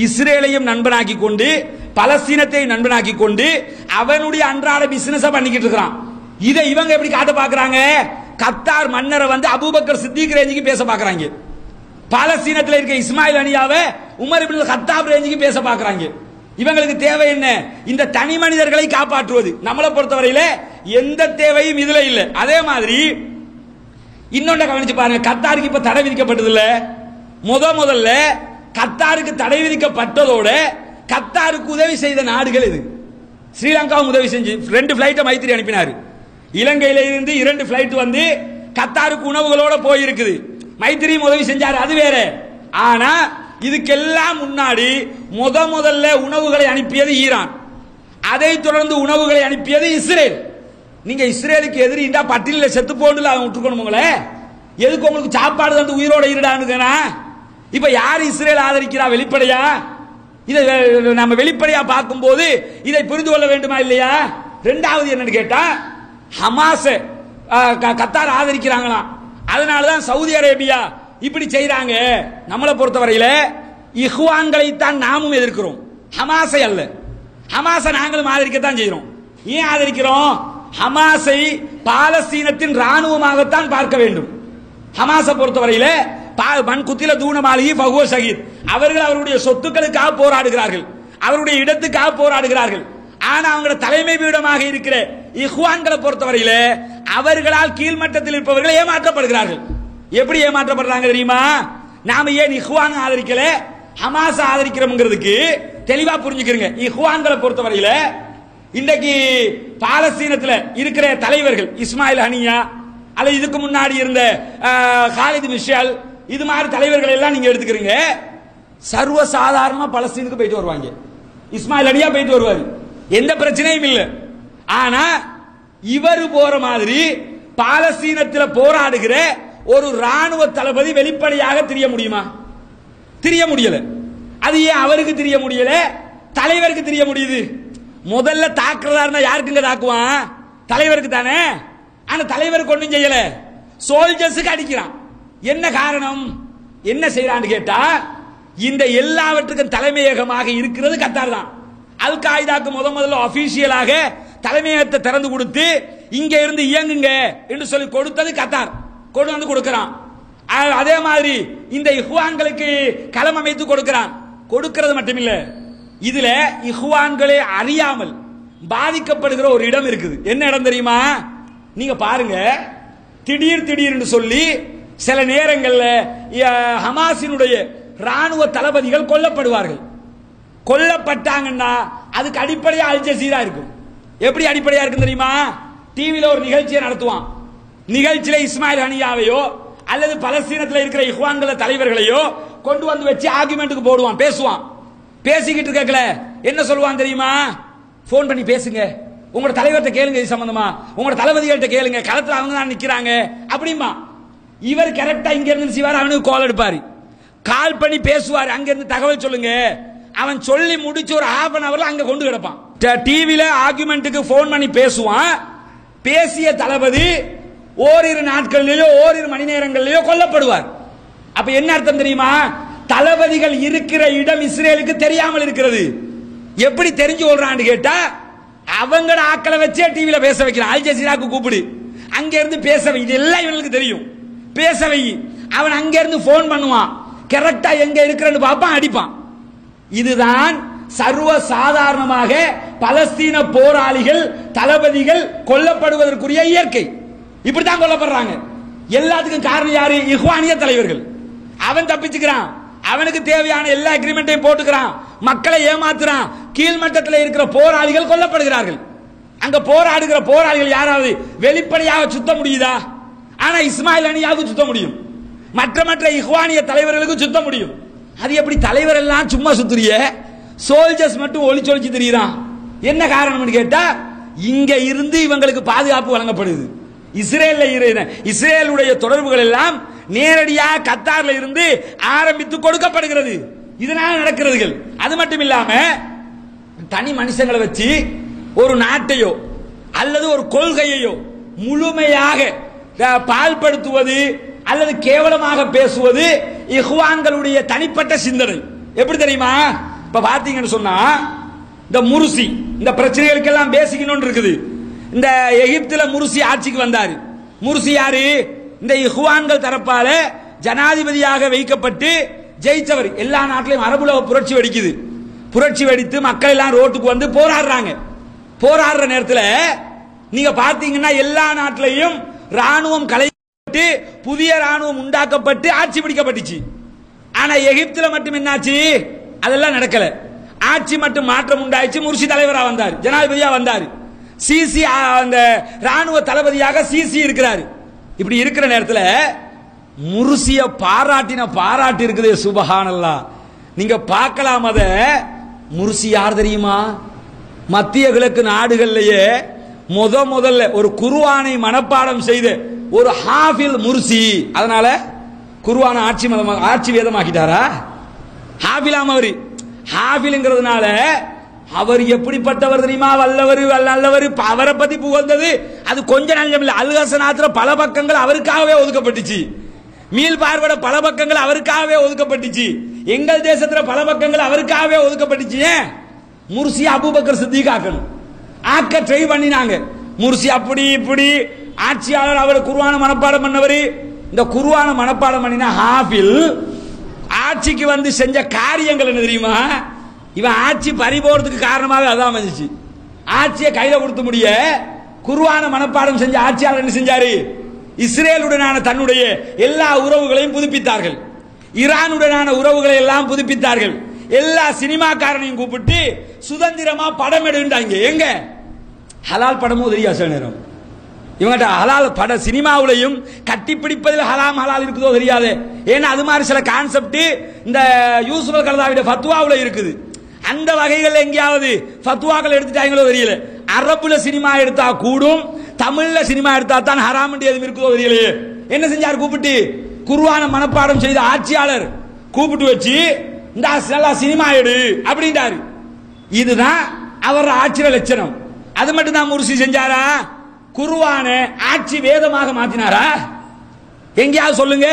இஸ்ரேலையும் நண்பனாக்கி கொண்டு பலஸ்தீனத்தை நண்பனாக்கி கொண்டு அவனுடைய அன்றாட பிசினஸ் பண்ணிக்கிட்டு இருக்கிறான். இதை இவங்க எப்படி காட்ட பாக்குறாங்க? கத்தார் மன்னரை அபூபக்கர் சித்திக் ரேஞ்சுக்கு பேச பாக்குறாங்க. பாலஸ்தீனத்தில் இருக்க இஸ்மாயில் அனியாவை உமர் இப்னு கத்தாப் ரேஞ்சுக்கு பேச பாக்குறாங்க. இவங்களுக்கு தேவை என்ன? இந்த தனி மனிதர்களை காப்பாற்றுவது. நம்மளை பொறுத்தவரையில எந்த தேவையும் இதுல இல்ல. அதே மாதிரி இன்னொன்று கவனிச்சு பாருங்க, கத்தாருக்கு இப்ப தடை விதிக்கப்பட்டது இல்ல. முதல்ல கத்தாருக்கு தடை விதிக்கப்பட்டதோட கத்தாருக்கு உதவி செய்த நாடுகள் இது. ஸ்ரீலங்காவும் உதவி செஞ்சு 2 பிளைட்டை மைத்திரி அனுப்பினார். இலங்கையில இருந்து 2 பிளைட் வந்து கத்தாருக்கு உணவுகளோட போயிருக்குது. மைத்திரியும் உதவி செஞ்சார், அது வேற. ஆனா இதுக்கெல்லாம் முன்னாடி முதல்ல உணவுகளை அனுப்பியது ஈரான். அதை தொடர்ந்து உணவுகளை அனுப்பியது இஸ்ரேல். நீங்க இஸ்ரேலுக்கு எதிரிண்டா பட்டியலில் செத்து போன்னு அவங்க விட்டுருக்கணும். உங்களை எதுக்கு உங்களுக்கு சாப்பாடு தந்து உயிரோட இருடானுங்கன்னா இப்ப யார் இஸ்ரேல் ஆதரிக்கிறா வெளிப்படையா? இதை நம்ம வெளிப்படையா பார்க்கும்போது இதை புரிந்து கொள்ள வேண்டுமா இல்லையா? ரெண்டாவது என்னன்னு கேட்டா, ஹமாஸ கத்தார் ஆதரிக்கிறாங்களாம். அதனாலதான் சவுதி அரேபியா இப்படி செய்யறாங்க. நம்மளை பொறுத்தவரையில இஹ்வான்களை தான் நாமும் எதிர்க்கிறோம், ஹமாஸை அல்ல. ஹமாஸை நாங்களும் ஆதரிக்கத்தான் செய்யறோம். ஏன் ஆதரிக்கிறோம்? ஹமாஸை பாலஸ்தீனத்தின் ராணுவமாகத்தான் பார்க்க வேண்டும். ஹமாஸை பொறுத்தவரையில மண் குத்தில தூணமாளிகை பகுவ ஷஹீத், அவர்கள் அவருடைய சொத்துக்களுக்காக போராடுகிறார்கள், அவருடைய இடத்துக்காக போராடுகிறார்கள். ஆனா அவங்களோட தலைமை பீடமாக இருக்கிற இஹ்வான்களை பொறுத்தவரையில அவர்களால் கீழ்மட்டத்தில் இருப்பவர்கள் ஏமாற்றப்படுகிறார்கள். எப்படி ஏமாற்றப்படுறாங்க தெரியுமா? நாம ஏன் இஹ்வான் ஆதரிக்கல ஹமாஸ் ஆதரிக்கிறோம்ங்கிறதுக்கு தெளிவா புரிஞ்சுக்கிறீங்க. இஹ்வான்களை பொறுத்தவரையில இன்றைக்கு பாலஸ்தீனத்தில் இருக்கிற தலைவர்கள் இஸ்மாயில் ஹனியா அல்லது இதுக்கு முன்னாடி இருந்த காலித் மிஷல், இது மாதிரி தலைவர்கள் எல்லாம் நீங்க எடுத்துக்கிறீங்க. சர்வ சாதாரணமா பலஸ்தீனுக்கு போயிட்டு வருவாங்க. இஸ்மாயில் ஹனியா போயிட்டு வருவாரு, எந்த பிரச்சனையும் இல்லை. ஆனா இவர் போற மாதிரி பாலஸ்தீனத்தில் போராடுகிற ஒரு ராணுவ தளபதி வெளிப்படையாக தெரிய முடியுமா? தெரிய முடியல. அது ஏன் அவருக்கு தெரிய முடியல, தலைவருக்கு தெரிய முடியுது? முதல்ல தாக்குறதா இருந்தா யாருக்குங்க தாக்குவான்? தலைவருக்கு தானே. ஆனா தலைவருக்கு ஒன்றும் செய்யல, சோல்ஜர்ஸுக்கு அடிக்கிறான். என்ன காரணம்? என்ன செய்யறான்னு கேட்டா, இந்த எல்லாவற்றுக்கும் தலைமையகமாக இருக்கிறது கத்தார் தான். அல் காய்தாக்கு முதல்ல அபிஷியலாக தலைமையகத்தை திறந்து கொடுத்து இங்க இருந்து இயங்குங்க என்று சொல்லி கொடுத்தது கத்தார், கொண்டு வந்து கொடுக்கிறான். அதே மாதிரி இந்த இஹ்வான்களுக்கு களம் அமைத்து கொடுக்கிறான். கொடுக்கிறது மட்டுமில்ல, இதுல இஹ்வான்களே அறியாமல் பாதிக்கப்படுகிற ஒரு இடம் இருக்குது. என்ன இடம் தெரியுமா? நீங்க பாருங்க, திடீர்னு சொல்லி சில நேரங்களில் ஹமாஸினுடைய ராணுவ தளபதிகள் கொல்லப்படுவார்கள். கொல்லப்பட்டாங்கன்னா அதுக்கு அடிப்படையா அல் ஜசீரா இருக்கும். எப்படி அடிப்படையா இருக்கும் தெரியுமா? டிவியில ஒரு நிகழ்ச்சியை நடத்துவான். நிகழ்ச்சியில இஸ்மாயில் ஹனியாவையோ அல்லது பலஸ்தீனத்தில் இருக்கிற இஹ்வான்கள தலைவர்களையோ கொண்டு வந்து வச்சு ஆர்குமெண்ட்டுக்கு போடுவான், பேசுவான். பேசிக்கிட்டு இருக்கல என்ன சொல்லுவான் தெரியுமா? போன் பண்ணி பேசுங்க, உங்களோட தலைவர்கிட்ட கேளுங்க, இது சம்பந்தமா உங்களோட தளபதிகள்கிட்ட கேளுங்க, களத்துல அவங்க தான் நிக்கிறாங்க அப்படிமா. இவர் கரெக்டா இங்க இருந்து சிவார் அவனுக்கு கால் எடுப்பாரு, கால் பண்ணி பேசுவார், அங்க இருந்து தகவல் சொல்லுங்க. அவன் சொல்லி முடிச்சு ஒரு ஹாஃப் அன் அவர்ல அங்க கொண்டு கிடப்பான். டிவியில ஆர்குமெண்ட்டுக்கு போன் பண்ணி பேசுவான். பேசிய தளபதி ஓரிரு நாட்களிலேயோ ஓரிரு மணி நேரங்களிலேயோ கொல்லப்படுவார். அப்ப என்ன அர்த்தம் தெரியுமா? தளபதிகள் இருக்கிற இடம் இஸ்ரேலுக்கு தெரியாமல் இருக்கிறது. எப்படி தெரிஞ்சு கொள்றான்னு கேட்டா, அவங்கள ஆக்களை வச்சே டிவியில பேச வைக்கிறான். அல் ஜசீராக்கு கூப்பிடு, அங்க இருந்து பேச வை, இது எல்லாம் இவனுக்கு தெரியும். பேச வை, அவன் அங்க இருந்து போன் பண்ணுவான், கரெக்டா எங்க இருக்கிறன்னு பார்ப்பான், அடிப்பான். இதுதான் சர்வ சாதாரணமாக பலஸ்தீன போராளிகள் தளபதிகள் கொல்லப்படுவதற்குரிய இயற்கை. இப்படித்தான் கொல்லப்படுறாங்க. எல்லாத்துக்கும் காரணம் யாரு? இஹ்வானிய தலைவர்கள். அவன் தப்பிச்சுக்கிறான், அவனுக்கு தேவையான எல்லா அக்ரிமெண்ட்டையும் போட்டுக்கிறான், மக்களை ஏமாத்துறான். கீழ்மட்டத்தில் இருக்கிற போராளிகள் கொல்லப்படுகிறார்கள். அங்க போராடுகிற போராளிகள் யாராவது வெளிப்படையாக சுத்த முடியுதா? ஆனா இஸ்மாயில் ஹனியாவுக்கு சுத்த முடியும், மற்ற இஹ்வானிய தலைவர்களுக்கு சுத்த முடியும். அது எப்படி? தலைவர் எல்லாம் சும்மா சுத்துறிய, சோல்ஜர்ஸ் மட்டும் ஒளிச்சொலிச்சு தெரியுறான். என்ன காரணம் கேட்டா, இங்க இருந்து இவங்களுக்கு பாதுகாப்பு வழங்கப்படுது. இஸ்ரேலுடைய தொடர்புகள் எல்லாம் நேரடியாக கத்தார்ல இருந்து ஆரம்பித்து கொடுக்கப்படுகிறது. இதனால நடக்கிறது. அது மட்டும் இல்லாம தனி மனுஷங்களை வச்சு ஒரு நாட்டையோ அல்லது ஒரு கொள்கையையோ முழுமையாக பால்படுத்துவது அல்லது கேவலமாக பேசுவது இஹ்வான்களுடைய தனிப்பட்ட சிந்தனை. எப்படி தெரியுமா? இப்ப பாத்தீங்கன்னு சொன்னா, இந்த முர்சி இந்த பிரச்சனைகளுக்கு எல்லாம் பேசிக்கணும் இருக்குது. இந்த எகிப்துல முர்சி ஆட்சிக்கு வந்தாரு. முர்சி யாரு? இந்த இஹ்வான்கள் தரப்பால ஜனாதிபதியாக வைக்கப்பட்டு ஜெயிச்சவர். எல்லா நாட்டிலையும் அரபுல புரட்சி வெடிக்குது. புரட்சி வெடித்து மக்கள் எல்லாம் ரோட்டுக்கு வந்து போராடுறாங்க. போராடுற நேரத்தில் நீங்க பாத்தீங்கன்னா எல்லா நாட்டிலையும் ராணுவம் கலைக்கப்பட்டு புதிய ராணுவம் உண்டாக்கப்பட்டு ஆட்சி பிடிக்கப்பட்டுச்சு. ஆனா எகிப்துல மட்டும் என்னாச்சு? அதெல்லாம் நடக்கல. ஆட்சி மட்டும் மாற்றம் உண்டாயிச்சு. முர்சி தலைவரா வந்தார், ஜனாதிபதியா வந்தார். சிசி அந்த ராணுவ தளபதியாக சிசி இருக்கிறார். இப்படி இருக்கிற நேரத்தில் முர்சிய பாராட்டின பாராட்டு இருக்குது. சுபஹானல்லாஹ். நீங்க பார்க்கலாம். அத முர்சி யார் தெரியுமா? மத்திய கிழக்கு நாடுகள்லயே முதல்ல ஒரு குர்ஆனை மனப்பாடம் செய்து ஒரு ஹாஃபில் முர்சி. அதனால குர்ஆனை ஆட்சி வேதமாக்கிட்டாரா? ஹாஃபிலாம் அவரு. ஹாஃபில்ங்கிறதுனால அவர் எப்படிப்பட்டவர் தெரியுமா? வல்லவர், நல்லவர். அவரை பத்தி புகழ்ந்தது அது கொஞ்சம் நல்லம் இல்ல. அல்ஹசனாத்துல பல பக்கங்கள் அவருக்காகவே ஒதுக்கப்பட்டுச்சு. மீள் பார்வட பல பக்கங்கள் அவருக்காகவே ஒதுக்கப்பட்டுச்சு. எங்கள் தேசத்துல பல பக்கங்கள் அவருக்காகவே ஒதுக்கப்பட்டுச்சு. முர்சி அபூபக்கர் சித்திக் ஆக்க ட்ரை பண்ணினாங்க. முர்சி அப்படி இப்படி ஆட்சியாளர். அவர் குர்ஆன மனப்பாடம் பண்ணவர். இந்த குர்ஆன மனப்பாடம் பண்ணினா ஹாஃபில் ஆட்சிக்கு வந்து செஞ்ச காரியங்கள் என்ன தெரியுமா? இவன் ஆட்சி பறி போறதுக்கு காரணமாக அதான் வந்துச்சு. ஆட்சியை கையில கொடுத்து முடிய குர்ஆன மனப்பாடம் செஞ்ச ஆட்சியாளர் என்ன செஞ்சாரு? இஸ்ரேலுடனான தன்னுடைய எல்லா உறவுகளையும் புதுப்பித்தார்கள். ஈரானுடனான உறவுகளை எல்லாம் புதுப்பித்தார்கள். எல்லா சினிமாக்காரனையும் கூப்பிட்டு சுதந்திரமா படம் எடுத்தாங்க. எங்க ஹலால் படமும் தெரியாது சில நேரம். இவங்கிட்ட ஹலால் பட சினிமாவுலையும் கட்டி பிடிப்பதில் ஹலாம் ஹலால் இருக்குதோ தெரியாது. ஏன்னா அது மாதிரி சில கான்செப்ட் இந்த யூசுப் அல்-கர்தாவியோட ஃபத்வாவுல இருக்குது. அந்த வகைகள் எங்கேயாவது ஃபத்வாக்கள் எடுத்துட்டாங்களோ தெரியல. அரபுல சினிமா எடுத்தா கூடும், தமிழ்ல சினிமா எடுத்தா தான் ஹராம் எதுவும் இருக்குதோ தெரியலையே. என்ன செஞ்சார்? கூப்பிட்டு குர்ஆன மனப்பாடம் செய்த ஆட்சியாளர் கூப்பிட்டு வச்சு இந்த சினிமா எடு அப்படின்றாரு. இதுதான் அவர் ஆட்சியில லட்சணம். அது மட்டும் தான் முர்சி செஞ்சாரா? குர்ஆன ஆட்சி வேதமாக மாத்தினாரா? எங்கேயாவது சொல்லுங்க.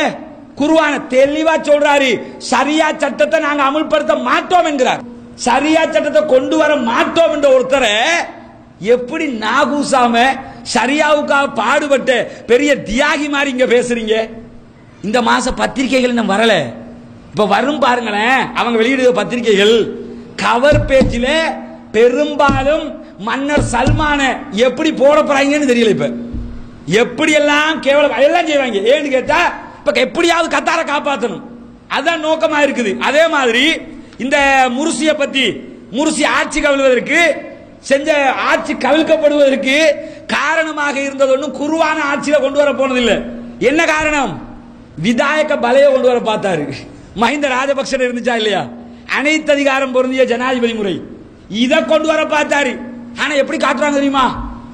குர்ஆன தெளிவா சொல்றாரு. ஷரியா சட்டத்தை நாங்க அமல்படுத்த மாட்டோம் என்கிறார். ஷரியா சட்டத்தை கொண்டு வர மாட்டோம் என்ற ஒருத்தரை எப்படி நாகூசாம ஷரியாவுக்காக பாடுபட்ட பெரிய தியாகி மாதிரி இங்க பேசுறீங்க? இந்த மாச பத்திரிகைகள் இன்னும் வரல. இப்ப வரும் பாருங்களேன். அவங்க வெளியிடுற பத்திரிகைகள் கவர் பேஜில பெரும்பாலும் மன்னர் சல்மான எப்படி போட போறாங்கன்னு தெரியல. இப்ப எப்படி எல்லாம் கேவலம் எல்லாம் செய்வாங்க. ஏன்னு கேட்டா இப்ப எப்படியாவது கத்தாரை காப்பாற்றணும், அதான் நோக்கமா இருக்குது. அதே மாதிரி இந்த முர்சிய பத்தி, முர்சி ஆட்சி கவிழ்வதற்கு செஞ்ச ஆட்சி கவிழ்க்கப்படுவதற்கு காரணமாக இருந்தது ஒன்றும் குர்ஆன ஆட்சியில கொண்டு வர போனதில்லை. என்ன காரணம்? விதாயக பலைய கொண்டு வர பார்த்தாரு. மஹிந்த ராஜபக்ஷ இருந்துச்சா இல்லையா? அனைத்து அதிகாரம் பொருந்திய ஜனாதிபதி முறை இதை கொண்டு வர பார்த்தாரு. ஆனா எப்படி காட்டுறாங்க தெரியுமா?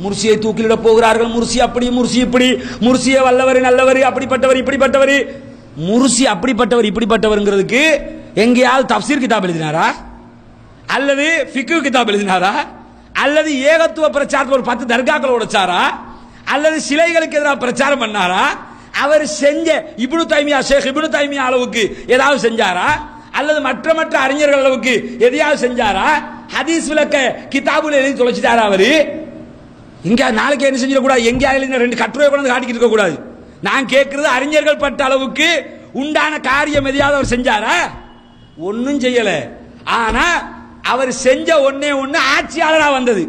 முர்சியை தூக்கிலிட போகிறார்கள், முர்சி அப்படி, முர்சி இப்படி, முர்சியை வல்லவர் நல்லவர், அப்படிப்பட்டவர் இப்படிப்பட்டவர். முர்சி அப்படிப்பட்டவர் இப்படிப்பட்டவர்ங்கிறதுக்கு எங்கேயாவது தப்சீர் கிதாப் எழுதினாரா? அல்லது ஃபிக்ஹ் கிதாப் எழுதினாரா? அல்லது ஏகத்துவ பிரச்சாரத்தில் ஒரு 10 தர்காக்கள் உடைச்சாரா? அல்லது சிலைகளுக்கு எதிராக பிரச்சாரம் பண்ணாரா? அவர் செஞ்ச இப்னு தைமியா, ஷேக் இப்னு தைமியா அளவுக்கு ஏதாவது செஞ்சாரா? அல்லது மற்ற அறிஞர்கள் அளவுக்கு எதையாவது செஞ்சாரா? ஹதீஸ் விளக்க கிதாபுல எழுதி தொலைச்சிட்டாரா? அவரு இங்க நாளைக்கு என்ன செஞ்சிடக்கூடாது? எங்க எழுதின 2 கட்டுரை கொண்டு காட்டிக்கிட்டு இருக்க கூடாது. நான் கேட்கிறது அறிஞர்கள் பட்ட அளவுக்கு உண்டான காரியம் எதையாவது அவர் செஞ்சாரா? ஒன்னும் செய்யல. ஆனா அவர் செஞ்ச ஒன்னே ஒன்னு ஆட்சியாளரா வந்தது.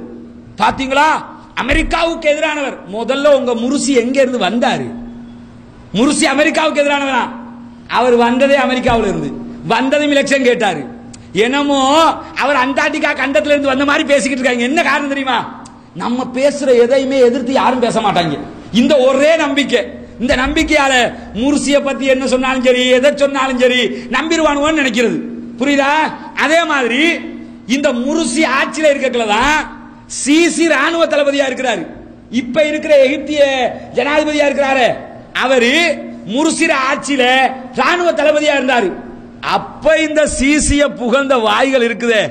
பாத்தீங்களா? அமெரிக்காவுக்கு எதிரானவர். முதல்ல உங்க முர்சி எங்க இருந்து வந்தாரு? முர்சி அமெரிக்காவுக்கு எதிரானவரா? அவர் வந்ததே அமெரிக்காவில் இருந்து. வந்ததும் எலெக்ஷன் கேட்டாரு. என்னமோ அவர் அண்டார்டிகா கண்டத்துல இருந்து வந்த மாதிரி பேசிக்கிட்டு இருக்காங்க. என்ன காரணம் தெரியுமா? நம்ம பேசுற எதையுமே எதிர்த்து யாரும் பேச மாட்டாங்க. இந்த ஒரே நம்பிக்கை. இந்த நம்பிக்கையால முர்சிய பத்தி என்ன சொன்னாலும் சரி, எதை சொன்னாலும் சரி நம்பிடுவானுன்னு நினைக்கிறது. புரியுதா? அதே மாதிரி இந்த முர்சி ஆட்சியில இருக்கதான் சிசி ராணுவ தளபதியா இருக்கிறாரு. இப்ப இருக்கிற எகிப்திய ஜனாதிபதியா இருக்கிறாரு. அவரு முர்சிர ஆட்சியில ராணுவ தளபதியா இருந்தாரு. அப்ப இந்த சிசிய புகழ்ந்த வாய்கள் இருக்குதே,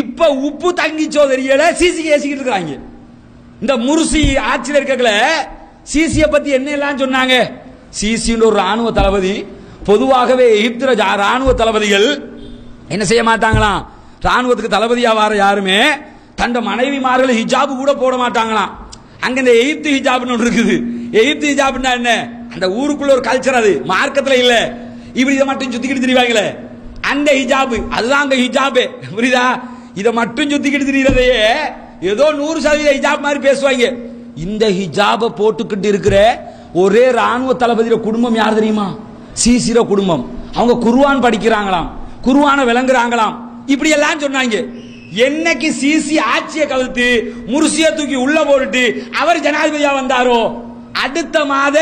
இப்ப உப்பு தங்கிச்சோ தெரியல, சிசிக்கு ஏசிக்கிட்டு இருக்காங்க. இந்த முர்சி ஆட்சியில இருக்கல சிசிய பத்தி என்ன எல்லாம் சொன்னாங்க? சிசி ஒரு ராணுவ தளபதி. பொதுவாகவே எகிப்து ராணுவ தளபதிகள் என்ன செய்ய மாட்டாங்களாம்? ராணுவத்துக்கு தளபதியா வர யாருமே தண்ட மனைவிமார்கள் ஹிஜாபு கூட போட மாட்டாங்களாம். அங்க இந்த எகிப்து ஹிஜாப்னு ஒன்று இருக்குது. எகிப்து ஹிஜாப்னா என்ன? அந்த ஊருக்குள்ள ஒரு கல்ச்சர், அது மார்க்கத்துல இல்ல. இப்படி இதை மட்டும் சுத்திக்கிட்டு திரிவாங்களே, அந்த ஹிஜாபு அதுதான் அங்க ஹிஜாபு. புரியுதா? இதை மட்டும் சுத்திக்கிட்டு திரியறதையே ஏதோ 100% ஹிஜாப் மாதிரி பேசுவாங்க. இந்த ஹிஜாபை போட்டுக்கிட்டு இருக்கிற ஒரே ராணுவ தளபதியோட குடும்பம் யார் தெரியுமா? சிசிர குடும்பம். அவங்க குர்ஆன் படிக்கிறாங்களாம், குர்ஆனை விளங்குறாங்களாம், இப்படி எல்லாம் சொன்னாங்க. என்னைக்கு சிசி ஆட்சியை கவிழ்த்து முர்சியை தூக்கி உள்ள போட்டு அவர் ஜனாதிபதியா வந்தாரோ அடுத்த மாத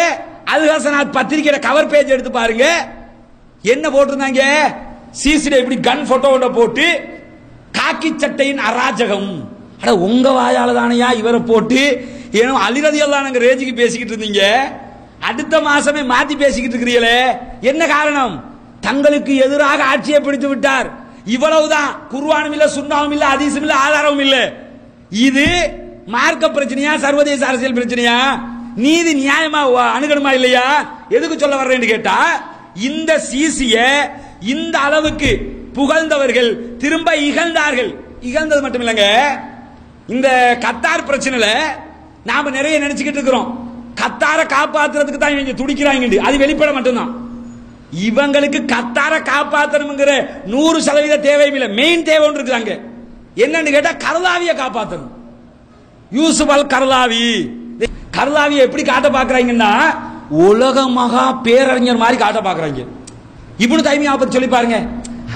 அல் ஹசனாத் பத்திரிகையோட கவர் பேஜ் எடுத்து பாருங்க, என்ன போட்டிருந்தாங்க? சிசில இப்படி கன் போட்டோட போட்டு காக்கி சட்டையின் அராஜகம். அட உங்க வாயால தானையா இவரை போட்டு ஏனோ அலிரதியெல்லாம் நாங்க ரேஜிக்கு பேசிக்கிட்டு இருந்தீங்க, அடுத்த மாசமே மாத்தி பேசிக்கிட்டு இருக்கிறீங்களே, என்ன காரணம்? தங்களுக்கு எதிராக ஆட்சியை பிடித்து விட்டார். இவ்வளவுதான். குர்ஆனும் இல்ல, சுன்னாவும் இல்ல, ஹதீஸும் இல்ல, ஆதாரமும் இல்ல. இது மார்க்க பிரச்சனையா, சர்வதேச அரசியல் பிரச்சனையா? நீதி நியாயமா அணுகணுமா இல்லையா? எதுக்கு சொல்ல வர்றேன்னு கேட்டா, இந்த சிசிய இந்த அளவுக்கு புகழ்ந்தவர்கள் திரும்ப இகழ்ந்தார்கள். இகழ்ந்தது மட்டும் இல்லங்க, இந்த கத்தார் பிரச்சனையில நாம நிறைய நினைச்சுக்கிட்டு இருக்கிறோம், கத்தாரை காப்பாத்துறதுக்கு தான் இவங்க துடிக்கிறாங்க. அது வெளிப்பட மட்டும்தான். இவங்களுக்கு கத்தாரை காப்பாற்றணுங்கிற 100% தேவையும் இல்லை. மெயின் தேவை ஒன்று இருக்குறாங்க. என்னன்னு கேட்டா கர்லாவியை காப்பாற்றணும். யூசுப் அல் கர்லாவி, கர்லாவியை எப்படி காட்ட பாக்குறாங்கன்னா உலக மகா பேரறிஞர் மாதிரி காட்ட பாக்குறாங்க. இப்னு தைமியா பத்தி சொல்லி பாருங்க.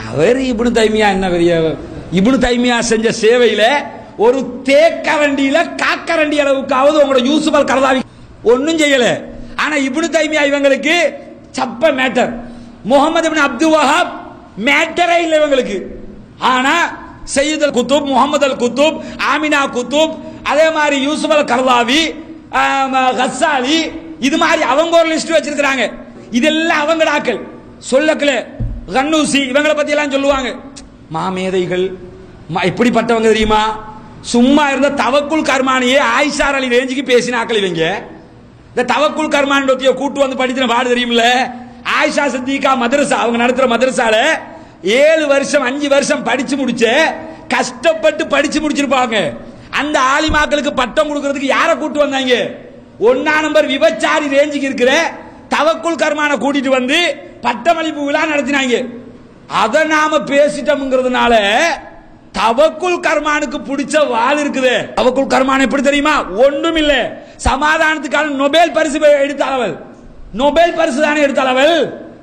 அவர் இப்னு தைமியா என்ன பெரிய, இப்னு தைமியா செஞ்ச சேவையில ஒரு தேக்கரண்டியில காக்கரண்டி அளவுக்காவது உங்களோட யூசுப் அல் கர்லாவி ஒன்னும் செய்யல. ஆனா இப்னு தைமியா இவங்களுக்கு சப்ப மேட்டர். முகமது இப்னு அப்துல் வஹாப் மேட்டரே இல்லை இவங்களுக்கு. ஆனா சையத் அல் குத்துப், முகமது அல் குத்துப், ஆமினா குத்துப், அதே மாதிரி யூசுப் அல் கர்லாவி, கஸ்ஸாலி, இது மாதிரி அவங்க ஒரு லிஸ்ட் வச்சிருக்காங்க. இதெல்லாம் அவங்க ஆக்கள் சொல்லக்கல. கன்னூசி இவங்களை பத்தி எல்லாம் சொல்லுவாங்க. மாமேதைகள் எப்படிப்பட்டவங்க தெரியுமா? சும்மா இருந்த தவக்குல் கர்மானியே ஆயிஷா அலி ரேஞ்சுக்கு பேசினாக்கள் இவங்க. இந்த தவக்குல் கர்மான் கூட்டு வந்து படிக்கிற பாடு தெரியுமில்ல? ஆயிஷா சித்திகா மதரசா அவங்க நடத்துற மதரசால 7 வருஷம் 5 வருஷம் படிச்சு முடிச்ச, கஷ்டப்பட்டு படிச்சு முடிச்சிருப்பாங்க. அந்த ஆலிமாக்களுக்கு பட்டம் கொடுக்கிறதுக்கு யாரை கூட்டு வந்தாங்க? 1 நம்பர் விபச்சாரி ரேஞ்சுக்கு இருக்கிற தவக்குல் கர்மான கூட்டிட்டு வந்து பட்டமளிப்பு விழா நடத்தினாங்க. அதை நாம பேசிட்டோம்ங்கிறதுனால தவக்குல் கர்மானுக்கு பிடிச்ச வாள் இருக்குது. தவக்குல் கர்மான் எப்படி தெரியுமா? ஒன்றும் இல்ல, சமாதானத்துக்கான நோபேல் பரிசு எடுத்தாளவள். நோபேல் பரிசு தானே எடுத்தாளவள்,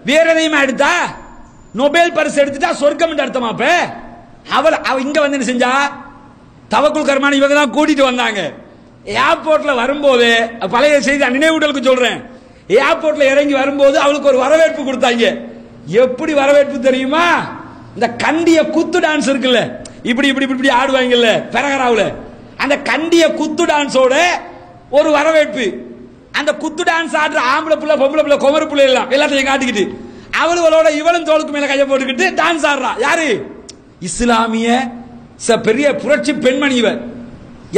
வேற எதையுமா எடுத்தா? நோபேல் பரிசு எடுத்துட்டா சொர்க்கம் என்று அர்த்தமாப்ப. அவள் இங்க வந்து என்ன செஞ்சா? தவக்குல் கர்மான் இவங்க தான் கூட்டிட்டு வந்தாங்க. ஏர்போர்ட்ல வரும்போது, பழைய செய்தி நினைவூட்டலுக்கு சொல்றேன், ஏர்போர்ட்ல இறங்கி வரும்போது அவளுக்கு ஒரு வரவேற்பு கொடுத்தாங்க. எப்படி வரவேற்பு தெரியுமா? இந்த கண்டிய குத்து டான்ஸ் இருக்குல்ல, இப்படி இப்படி இப்படி ஆடுவாங்கல்ல பெரகராவுல, அந்த கண்டிய குத்து டான்ஸோட ஒரு வரவேற்பு. அந்த குத்து டான்ஸ் ஆடுற ஆம்பளை புள்ள, பொம்பளை புள்ள, குமரு புள்ள எல்லாம் எல்லாத்தையும் காட்டிக்கிட்டு அவளோட இவளும் தோளுக்கு மேல கையை போட்டுக்கிட்டு டான்ஸ் ஆடுறா. யாரு? இஸ்லாமிய பெரிய புரட்சி பெண்மணி இவ.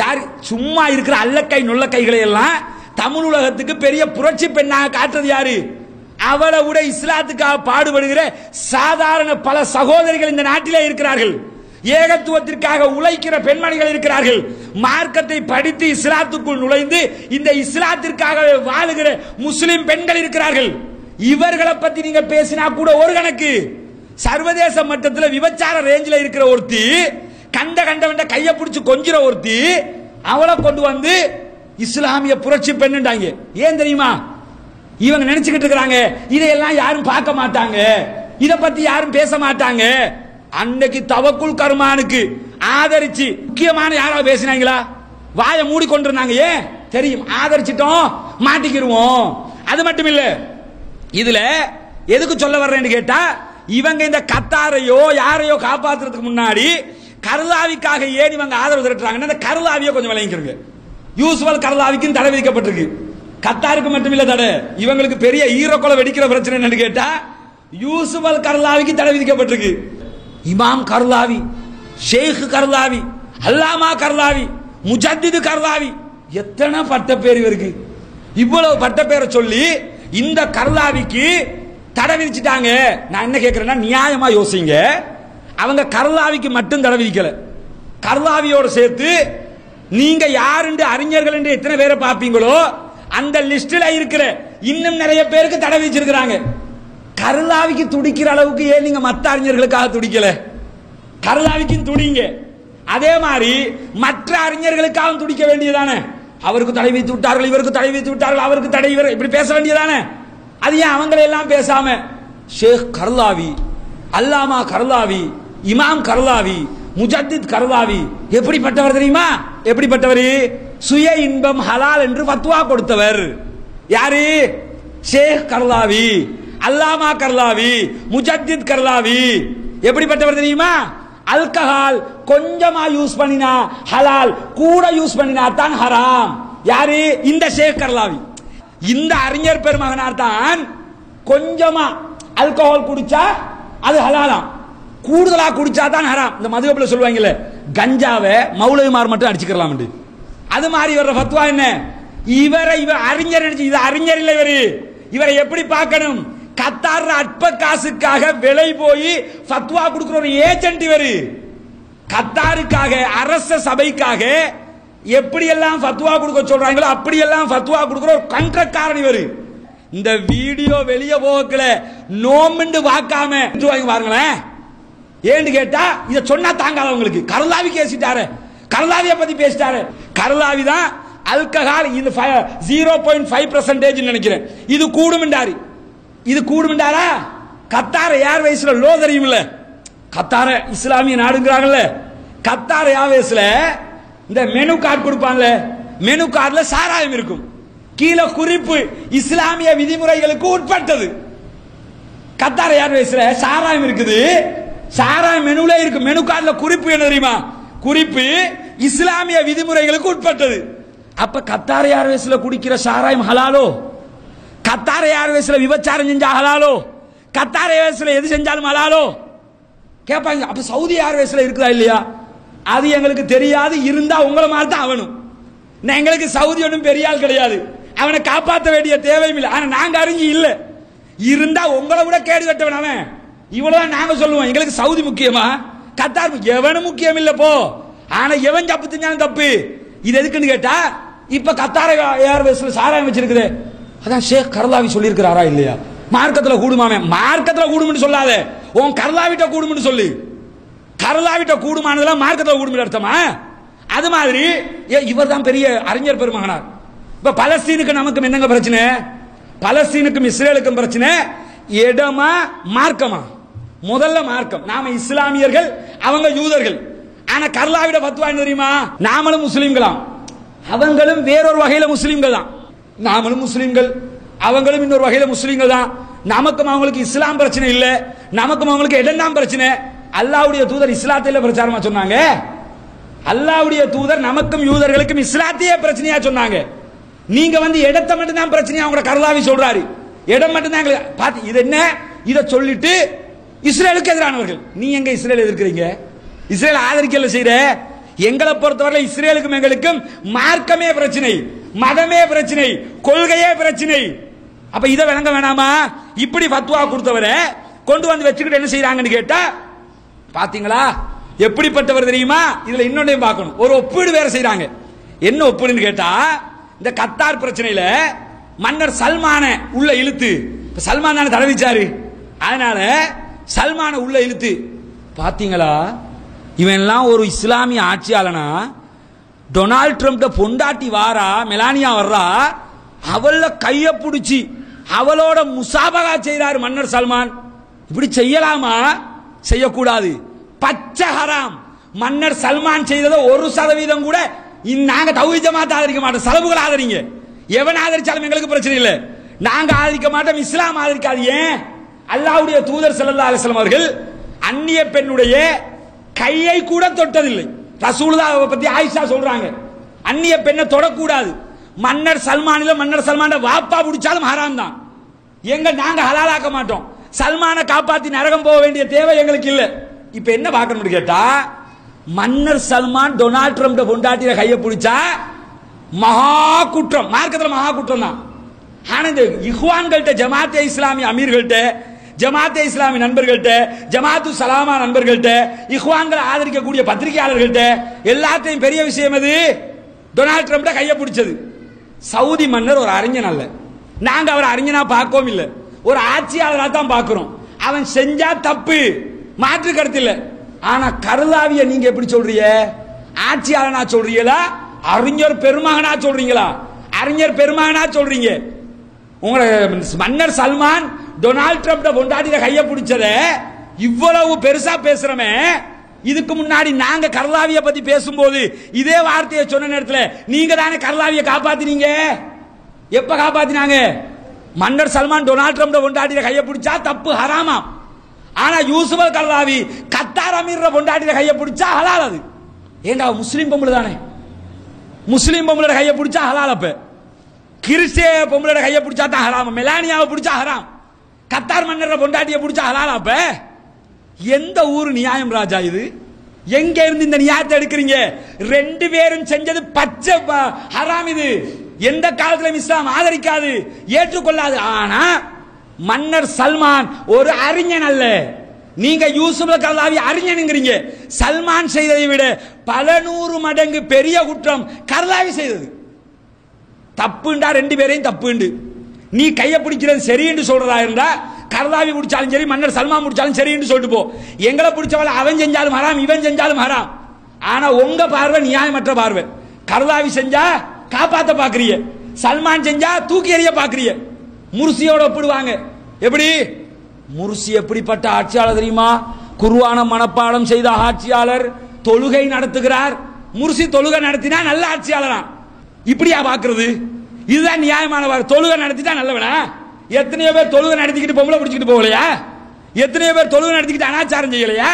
யாரு? சும்மா இருக்கிற அல்லக்கை நொல்ல கைகளை எல்லாம் தமிழ் உலகத்துக்கு பெரிய புரட்சி பெண்ணாக காட்டுறது யாரு? அவளை விட இஸ்லாத்துக்காக பாடுபடுகிற சாதாரண பல சகோதரிகள் இந்த நாட்டிலே இருக்கிறார்கள். ஏகத்துவத்திற்காக உழைக்கிற பெண்மணிகள் இருக்கிறார்கள். மார்க்கத்தை படித்து இஸ்லாத்துக்குள் நுழைந்து இந்த இஸ்லாத்திற்காக வாழுகிற முஸ்லிம் பெண்கள் இருக்கிறார்கள். இவர்களை பத்தி நீங்க பேசினா கூட ஒரு கணக்கு. சர்வதேச மட்டத்தில் விபச்சார ரேஞ்சில் இருக்கிற ஒருத்தி, கண்ட கையை பிடிச்சு கொஞ்சிற ஒருத்தி, அவளை கொண்டு வந்து இஸ்லாமிய புரட்சி பெண்ணுட்டாங்க. ஏன் தெரியுமா? இவங்க நினைச்சுக்கிட்டு இருக்கிறாங்க இதையெல்லாம் யாரும் பார்க்க மாட்டாங்க, இத பத்தி யாரும் பேச மாட்டாங்க. அன்னைக்கு தவக்குல் கர்மானுக்கு ஆதரிச்சு முக்கியமான யாராவது பேசினாங்களா? வாயை மூடி கொண்டிருந்தாங்க. ஏன் தெரியும்? ஆதரிச்சிட்டோம், மாட்டிக்கிருவோம். அது மட்டும் இல்ல, இதுல எதுக்கு சொல்ல வர்றேன்னு கேட்டா, இவங்க இந்த கத்தாரையோ யாரையோ காப்பாத்துறதுக்கு முன்னாடி கர்லாவிக்காக ஏன் இவங்க ஆதரவு திரட்டுறாங்கன்னா, இந்த கர்லாவியை கொஞ்சம் விளங்கிக்கிறங்க. யூசுப் அல் கர்லாவிக்கும் தடை விதிக்கப்பட்டிருக்கு. கத்தாருக்கு மட்டும் இல்ல தடை, இவங்களுக்கு பெரிய ஈரக்கொலை வெடிக்கிற பிரச்சனை என்னன்னு கேட்டா யூசுப் அல் கர்லாவிக்கு தடை விதிக்கப்பட்டிருக்கு. இமாம் கர்லாவி, ஷேக் கர்லாவி, அல்லாமா கர்லாவி, முஜத்திது கர்லாவி, எத்தனை பட்ட பேர் இவருக்கு. இவ்வளவு பட்ட பேரை சொல்லி இந்த கர்லாவிக்கு தடை விதிச்சிட்டாங்க. நான் என்ன கேட்கிறேன்னா, நியாயமா யோசிங்க. அவங்க கர்லாவிக்கு மட்டும் தடை விதிக்கல, கர்லாவியோட சேர்த்து நீங்க யாருண்டு அறிஞர்கள் என்று எத்தனை பேரை பார்ப்பீங்களோ அந்த லிஸ்ட்ல இருக்கிற இன்னும் நிறைய பேருக்கு தடை விதிச்சிருக்கிறாங்க. கர்லாவிக்கு துடிக்கிற அளவுக்கு ஏன் நீங்க மற்ற அறிஞர்களுக்காக துடிக்கல? கர்லாவிக்கும் துடிங்க. அதே மாதிரி மற்ற அறிஞர்களுக்காக துடிக்க வேண்டியதானே? அவருக்கு தடை விதித்து விட்டார்கள், இவருக்கு தடை விதித்து விட்டார்கள், அவருக்கு தடை, இவர் இப்படி பேச வேண்டியதானே? அது ஏன் அவங்களை எல்லாம் பேசாம ஷேக் கர்லாவி, அல்லாமா கர்லாவி, இமாம் கர்லாவி, முஜத்தித் கர்லாவி எப்படிப்பட்டவர் தெரியுமா? எப்படிப்பட்டவர்? சுய இன்பம் ஹலால் என்று ஃபத்வா கொடுத்தவர் யாரு? ஷேக் கர்லாவி, அல்லாமா கர்லாவி, முஜத்தித் கர்லாவி. எப்படிப்பட்டவர் தெரியுமா? அல்கஹால் கொஞ்சமா யூஸ் பண்ணினா ஹலால், கூட யூஸ் பண்ணினா தான் ஹராம். யாரு? இந்த ஷேக் கர்லாவி. இந்த அறிஞர் பெருமகனார் தான் கொஞ்சமா ஆல்கஹால் குடிச்சா அது ஹலாலாம், கூடுதலா குடிச்சா தான் ஹராம். இந்த மதுஹப்ல சொல்லுவாங்கல்ல, கஞ்சாவை மௌலவிமார் மட்டும் அடிச்சுக்கலாம். அது மாதிரி வர்ற ஃபத்வா என்ன? இவர் அறிஞர், இது அறிஞர் இல்லை. இவரை எப்படி பார்க்கணும்? கத்தார் அற்ப காசுக்காக விலை போய் ஃபத்வா கொடுக்கிற ஒரு ஏஜென்ட் இவர். கத்தாருக்காக, அரச சபைக்காக எப்படியெல்லாம் ஃபத்வா கொடுக்க சொல்றாங்களோ அப்படியெல்லாம் ஃபத்வா கொடுக்கிற ஒரு கண்ட்ரக்காரன் இவர். இந்த வீடியோ வெளியே போகல, நோம்புண்டு வாக்காம பாருங்களேன். ஏன்னு கேட்டா இத சொன்னா தாங்காத உங்களுக்கு. கர்லாவி கேசிட்டாரு, கர்லாவிய பத்தி பேசிட்டாரு. கர்லாவி தான் அல்கஹால் இந்த 0.5% நினைக்கிறேன், இது கூடுமென்றாரு. இது கூடுமென்றாரா? கத்தார் ஏர்வேஸ்ல லோ தெரியுமில்ல, கத்தார இஸ்லாமிய நாடுங்கிறாங்கல்ல, கத்தார் ஏர்வேஸ்ல இந்த மெனு கார்டு கொடுப்பாங்கல்ல, மெனு கார்டுல சாராயம் இருக்கும், கீழே குறிப்பு இஸ்லாமிய விதிமுறைகளுக்கு உட்பட்டது. கத்தார் ஏர்வேஸ்ல சாராயம் இருக்குது, சாராயம் மெனுல இருக்கு. மெனு கார்டுல குறிப்பு என்ன தெரியுமா? குறிப்பு இஸ்லாமிய விதிமுறைகளுக்கு உட்பட்டது. அப்ப கத்தார் ஏர்வேஸ்ல குடிக்கிற சாராயம் ஹலாலோ? கத்தார் ஏர்வேஸ்ல விபச்சாரம் செஞ்சா ஹலாலோ? கத்தார் ஏர்வேஸ்ல எது செஞ்சாலும் ஹலாலோ கேட்பாங்க. அப்ப சவுதி ஏர்வேஸ்ல இருக்குதா இல்லையா? அது எங்களுக்கு தெரியாது. இருந்தா உங்களை மாதிரி தான் அவனும். எங்களுக்கு சவுதி ஒன்றும் பெரிய ஆள் கிடையாது, அவனை காப்பாற்ற வேண்டிய தேவையும் இல்லை. ஆனா நாங்க அறிஞ்சு இல்ல, இருந்தா உங்களை விட கேடு கட்டவன் அவன். இவ்வளவுதான் நாங்க சொல்லுவோம். எங்களுக்கு சவுதி முக்கியமா, கத்தார் எவனும் முக்கியம் இல்ல போ. ஆனா எவன் தப்பு செஞ்சாலும் தப்பு. இது எதுக்குன்னு கேட்டா, இப்ப கத்தார் ஏர்வேஸ்ல சாராயம் வச்சிருக்குது. அதான் ஷேக் கர்லாவி சொல்லி இருக்கிறாரா இல்லையா? மார்க்கத்துல கூடுமாமே. மார்க்கத்துல கூடும்னு சொல்லாத, உன் கர்லாவிட்ட கூடும்னு சொல்லு. கர்லாவிட்ட கூடுமானதெல்லாம் மார்க்கத்துல கூடும் அர்த்தமா? அது மாதிரி இவர் தான் பெரிய அறிஞர் பெருமகனார். இப்ப பலஸ்தீனுக்கு நமக்கும் என்னங்க பிரச்சனை? பலஸ்தீனுக்கும் இஸ்ரேலுக்கும் பிரச்சனை இடமா மார்க்கமா? முதல்ல மார்க்கம். நாம இஸ்லாமியர்கள், அவங்க யூதர்கள். ஆனா கர்லாவிட ஃபத்வா என்ன தெரியுமா? நாமளும் முஸ்லிம்களாம், அவங்களும் வேறொரு வகையில முஸ்லிம்கள் தான். நாமளும் முஸ்லிம்கள், அவங்களும் இன்னொரு வகையில முஸ்லிம்கள் தான். நமக்கும் அவங்களுக்கு இஸ்லாம் பிரச்சனை இல்ல, நமக்கும் அவங்களுக்கு இடம் தான் பிரச்சனை. அல்லாஹ்வுடைய தூதர் இஸ்லாத்தில பிரச்சாரமா சொன்னாங்க. அல்லாஹ்வுடைய தூதர் நமக்கும் யூதர்களுக்கும் இஸ்லாத்தையே பிரச்சனையா சொன்னாங்க. நீங்க வந்து இடத்தை மட்டும் தான் பிரச்சனையா அவங்க கர்லாவி சொல்றாரு. இடம் மட்டும் தான் பார்த்து இது என்ன? இத சொல்லிட்டு இஸ்ரேலுக்கு எதிரானவர்கள். நீ எங்க இஸ்ரேல் எதிர்க்கிறீங்க? இஸ்ரேல் ஆதரிக்கல செய்யற. எங்களை பொறுத்தவரை இஸ்ரேலுக்கும் எங்களுக்கும் மார்க்கமே பிரச்சனை, மதமே பிரச்சனை, கொள்கையே பிரச்சனை. அப்ப இதை விளங்க வேணாமா? இப்படி ஃபத்வா கொடுத்தவரை கொண்டு வந்து வச்சுக்கிட்டு என்ன செய்யறாங்கன்னு கேட்டா, பாத்தீங்களா எப்படிப்பட்டவர் தெரியுமா? இதுல இன்னொன்னையும் பார்க்கணும். ஒரு ஒப்பீடு வேற செய்யறாங்க. என்ன ஒப்பீடுன்னு கேட்டா, இந்த கத்தார் பிரச்சனையில மன்னர் சல்மான உள்ள இழுத்து, சல்மான் தானே தலைவிச்சாரு, அதனால சல்மான உள்ள இழுத்து, பாத்தீங்களா இவன் எல்லாம் ஒரு இஸ்லாமிய ஆட்சியாளனா? டொனால்ட் ட்ரம்ப் பொண்டாட்டி வாரா, மெலானியா வர்றா, அவள கைய பிடிச்சி அவளோட முசாபகா செய்றாரு மன்னர் சல்மான். இப்படி செய்யலாமா? செய்யக்கூடாது, பச்சை ஹராம். மன்னர் சல்மான் செய்ததை 1% கூட நாங்க தௌஹீத் ஜமாத் ஆதரிக்க மாட்டோம். சலபுகள் ஆதரிங்க, எவன் ஆதரிச்சாலும் எங்களுக்கு பிரச்சனை இல்லை. நாங்க ஆதரிக்க மாட்டோம், இஸ்லாம் ஆதரிக்காது. ஏன்? அல்லாஹ்வுடைய தூதர் ஸல்லல்லாஹு அலைஹி வஸல்லம் அவர்கள் அந்நிய பெண்ணுடைய கையை கூட தொட்டதில்லை. ரசூலுல்லாஹ் பத்தி ஆயிஷா சொல்றாங்க, அந்நிய பெண்ணை தொடக்கூடாது. மன்னர் சல்மானில மன்னர் சல்மான வாப்பா பிடிச்சாலும் ஹராம் தான். நாங்க ஹலாலாக்க மாட்டோம். சல்மான காப்பாத்தி நரகம் போக வேண்டிய தேவை எங்களுக்கு இல்ல. இப்ப என்ன பார்க்கணும் கேட்டா, மன்னர் சல்மான் டொனால்ட் ட்ரம்ப் பொண்டாட்டிய கையை பிடிச்சா மகா குற்றம், மார்க்கத்தில் மகா குற்றம் தான். ஆனா இந்த இஹ்வான்கள்ட்ட, ஜமாத்தே இஸ்லாமி அமீர்கள்ட்ட, ஜமாத்தே இஸ்லாமி நண்பர்கள்ட்ட, ஜமாத்து சலாமா நண்பர்கள்ட்ட, இஹ்வான்களை ஆதரிக்கக்கூடிய பத்திரிகையாளர்கள்ட்ட எல்லாத்தையும் பெரிய விஷயம் அது டொனால்ட் ட்ரம்ப் கையை பிடிச்சது. சவுதி மன்னர் ஒரு அறிஞன் அல்ல, நாங்க அவர் அறிஞனா பார்க்கவும் இல்லை, ஒரு ஆட்சியாளராக தான் பார்க்கிறோம். அவன் செஞ்சா தப்பு, மாற்று கருத்து இல்லை. ஆனா கர்லாவிய நீங்க எப்படி சொல்றீங்க? ஆட்சியாளனா சொல்றீங்களா, அறிஞர் பெருமகனா சொல்றீங்களா? அறிஞர் பெருமகனா சொல்றீங்க. உங்களை மன்னர் சல்மான் டொனால்ட் ட்ரம்ப் பொண்டாட்டில கைய பிடிச்சத இவ்வளவு பெருசா பேசுறமே, இதுக்கு முன்னாடி நாங்க கர்லாவிய பத்தி பேசும்போது இதே வார்த்தையை சொன்ன நேரத்தில் நீங்க தானே கர்லாவிய காப்பாத்தினீங்க. எப்ப காப்பாத்தினாங்க? மன்னர் சல்மான் டொனால்ட் ட்ரம்ப் பொண்டாட்டில கைய பிடிச்சா தப்பு, ஹராமா. ஆனா யூசுப் அல் கர்லாவி கத்தார் அமீர் பொண்டாட்டில கைய பிடிச்சா ஹலால். அது ஏண்டா முஸ்லீம் பொம்பளை தானே, முஸ்லீம் பொம்பளை கைய பிடிச்சா ஹலால். அப்ப கிறிஸ்டிய பொம்பளை கைய பிடிச்சா தான் ஹராம், மெலானியாவை பிடிச்சா ஹராம், கத்தார் மன்னர் பொண்டாட்டியை பிடிச்சா ஹலால். அப்ப எந்த ஊரு நியாயம் ராஜா இது? எங்க இருந்து இந்த நியாயத்தை எடுக்கிறீங்க? ரெண்டு பேரும் செஞ்சது பச்சை ஹராம். இது எந்த காலத்திலும் இஸ்லாம் ஆதரிக்காது, ஏற்றுக்கொள்ளாது. ஆனா மன்னர் சல்மான் ஒரு அறிஞன் அல்ல. நீங்க யூசுப் அல் கர்லாவி அறிஞனுங்கிறீங்க. சல்மான் செய்ததை விட பல நூறு மடங்கு பெரிய குற்றம் கர்லாவி செய்தது. தப்புண்டா ரெண்டு பேரையும் தப்புண்டு. நீ கைய பிடிக்கிறது சரி என்று சொல்றதா இருந்தா கர்லாவி பிடிச்சாலும் சரி, மன்னர் சல்மான் பிடிச்சாலும் சரி என்று சொல்லிட்டு போ. எங்களை பிடிச்சவள அவன் செஞ்சாலும் ஹராம், இவன் செஞ்சாலும் ஹராம். ஆனா உங்க பார்வை நியாயமற்ற பார்வை. கர்லாவி செஞ்சா காப்பாத்த பாக்குறீங்க, சல்மான் செஞ்சா தூக்கி எறிய பாக்குறீங்க. முர்சியோட ஒப்பிடுவாங்க. எப்படி? முர்சி எப்படிப்பட்ட ஆட்சியாளர் தெரியுமா? குர்ஆன மனப்பாடம் செய்த ஆட்சியாளர், தொழுகை நடத்துகிறார். முர்சி தொழுகை நடத்தினா நல்ல ஆட்சியாளரா? இப்படியா பாக்குறது? இதுதான் நியாயமானவர். தொழுகை நடத்திட்டா நல்லவனா? எத்தனையோ பேர் தொழுகை நடத்திக்கிட்டு பொம்பளை பிடிச்சிட்டு போகலையா? எத்தனையோ பேர் தொழுகை நடத்திக்கிட்டு அனாச்சாரம் செய்யலையா?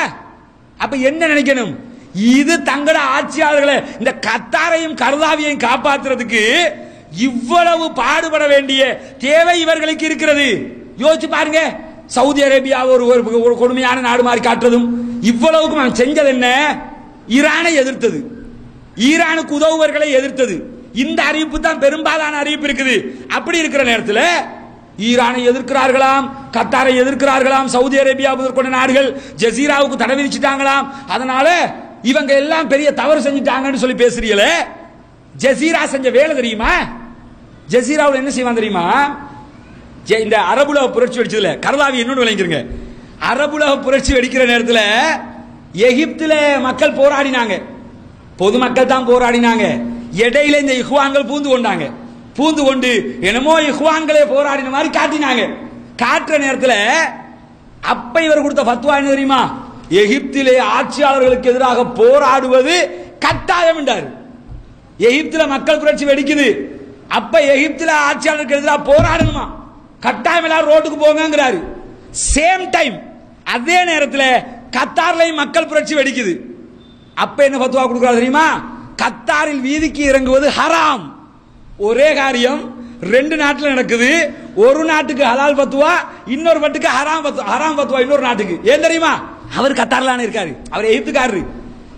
அப்ப என்ன நினைக்கணும்? இது தங்கட ஆட்சியாளர்களை, இந்த கத்தாரையும் கர்லாவியையும் காப்பாற்றுறதுக்கு இவ்வளவு பாடுபட வேண்டிய தேவை இவர்களுக்கு இருக்கிறது. யோசிச்சு பாருங்க. சவுதி அரேபியா ஒரு கொடுமையான நாடு மாதிரி காட்டுறதும், இவ்வளவுக்கும் அவன் செஞ்சது என்ன? ஈரானை எதிர்த்தது, ஈரானுக்கு உதவுவர்களை எதிர்த்தது. இந்த அறிவிப்பு தான் பெரும்பாலான அறிவிப்பு இருக்குது. அப்படி இருக்கிற நேரத்தில் ஈரானை எதிர்க்கிறார்களாம், கத்தாரை எதிர்க்கிறார்களாம், சவுதி அரேபியா முதற்கொண்ட நாடுகள் ஜசீராவுக்கு தடை விதிச்சிட்டாங்களாம். அதனால இவங்க எல்லாம் பெரிய தவறு செஞ்சுட்டாங்கன்னு சொல்லி பேசுறீங்களே. ஜசீரா செஞ்ச வேலை தெரியுமா? ஜசீராவில் என்ன செய்வான் தெரியுமா? இந்த அரபுலக புரட்சி வெடிச்சதுல கர்லாவி இன்னொன்று விளங்கிருங்க. அரபுலக புரட்சி வெடிக்கிற நேரத்தில் எகிப்தில மக்கள் போராடினாங்க, பொதுமக்கள் தான் போராடினாங்க. இடையில இந்த இஹ்வான்கள் பூந்து கொண்டாங்க. பூந்து கொண்டு என்னமோ இஹ்வான்களே போராடின மாதிரி காட்டினாங்க. காட்டுற நேரத்தில் அப்ப இவர் கொடுத்த ஃபத்வா என்ன தெரியுமா? எகிப்திலே ஆட்சியாளர்களுக்கு எதிராக போராடுவது கட்டாயம் என்றார். எகிப்தில மக்கள் புரட்சி வெடிக்குது, அப்ப எகிப்தில ஆட்சியாளருக்கு எதிராக போராடணுமா, கட்டாயம் எல்லாரும் ரோட்டுக்கு போங்கிறாரு. சேம் டைம் அதே நேரத்தில் கத்தார்லையும் மக்கள் புரட்சி வெடிக்குது. அப்ப என்ன ஃபத்வா கொடுக்கிறார் தெரியுமா? கத்தாரில் வீதிக்கு இறங்குவது ஹராம். ஒரே காரியம் ரெண்டு நாட்டில் நடக்குது. ஒரு நாட்டுக்கு ஹலால் ஃபத்வா, இன்னொரு நாட்டுக்கு ஹராம் ஃபத்வா இன்னொரு நாட்டுக்கு. ஏன் தெரியுமா? அவர் கத்தார்ல இருக்காரு, அவர் எகிப்துக்காரரு.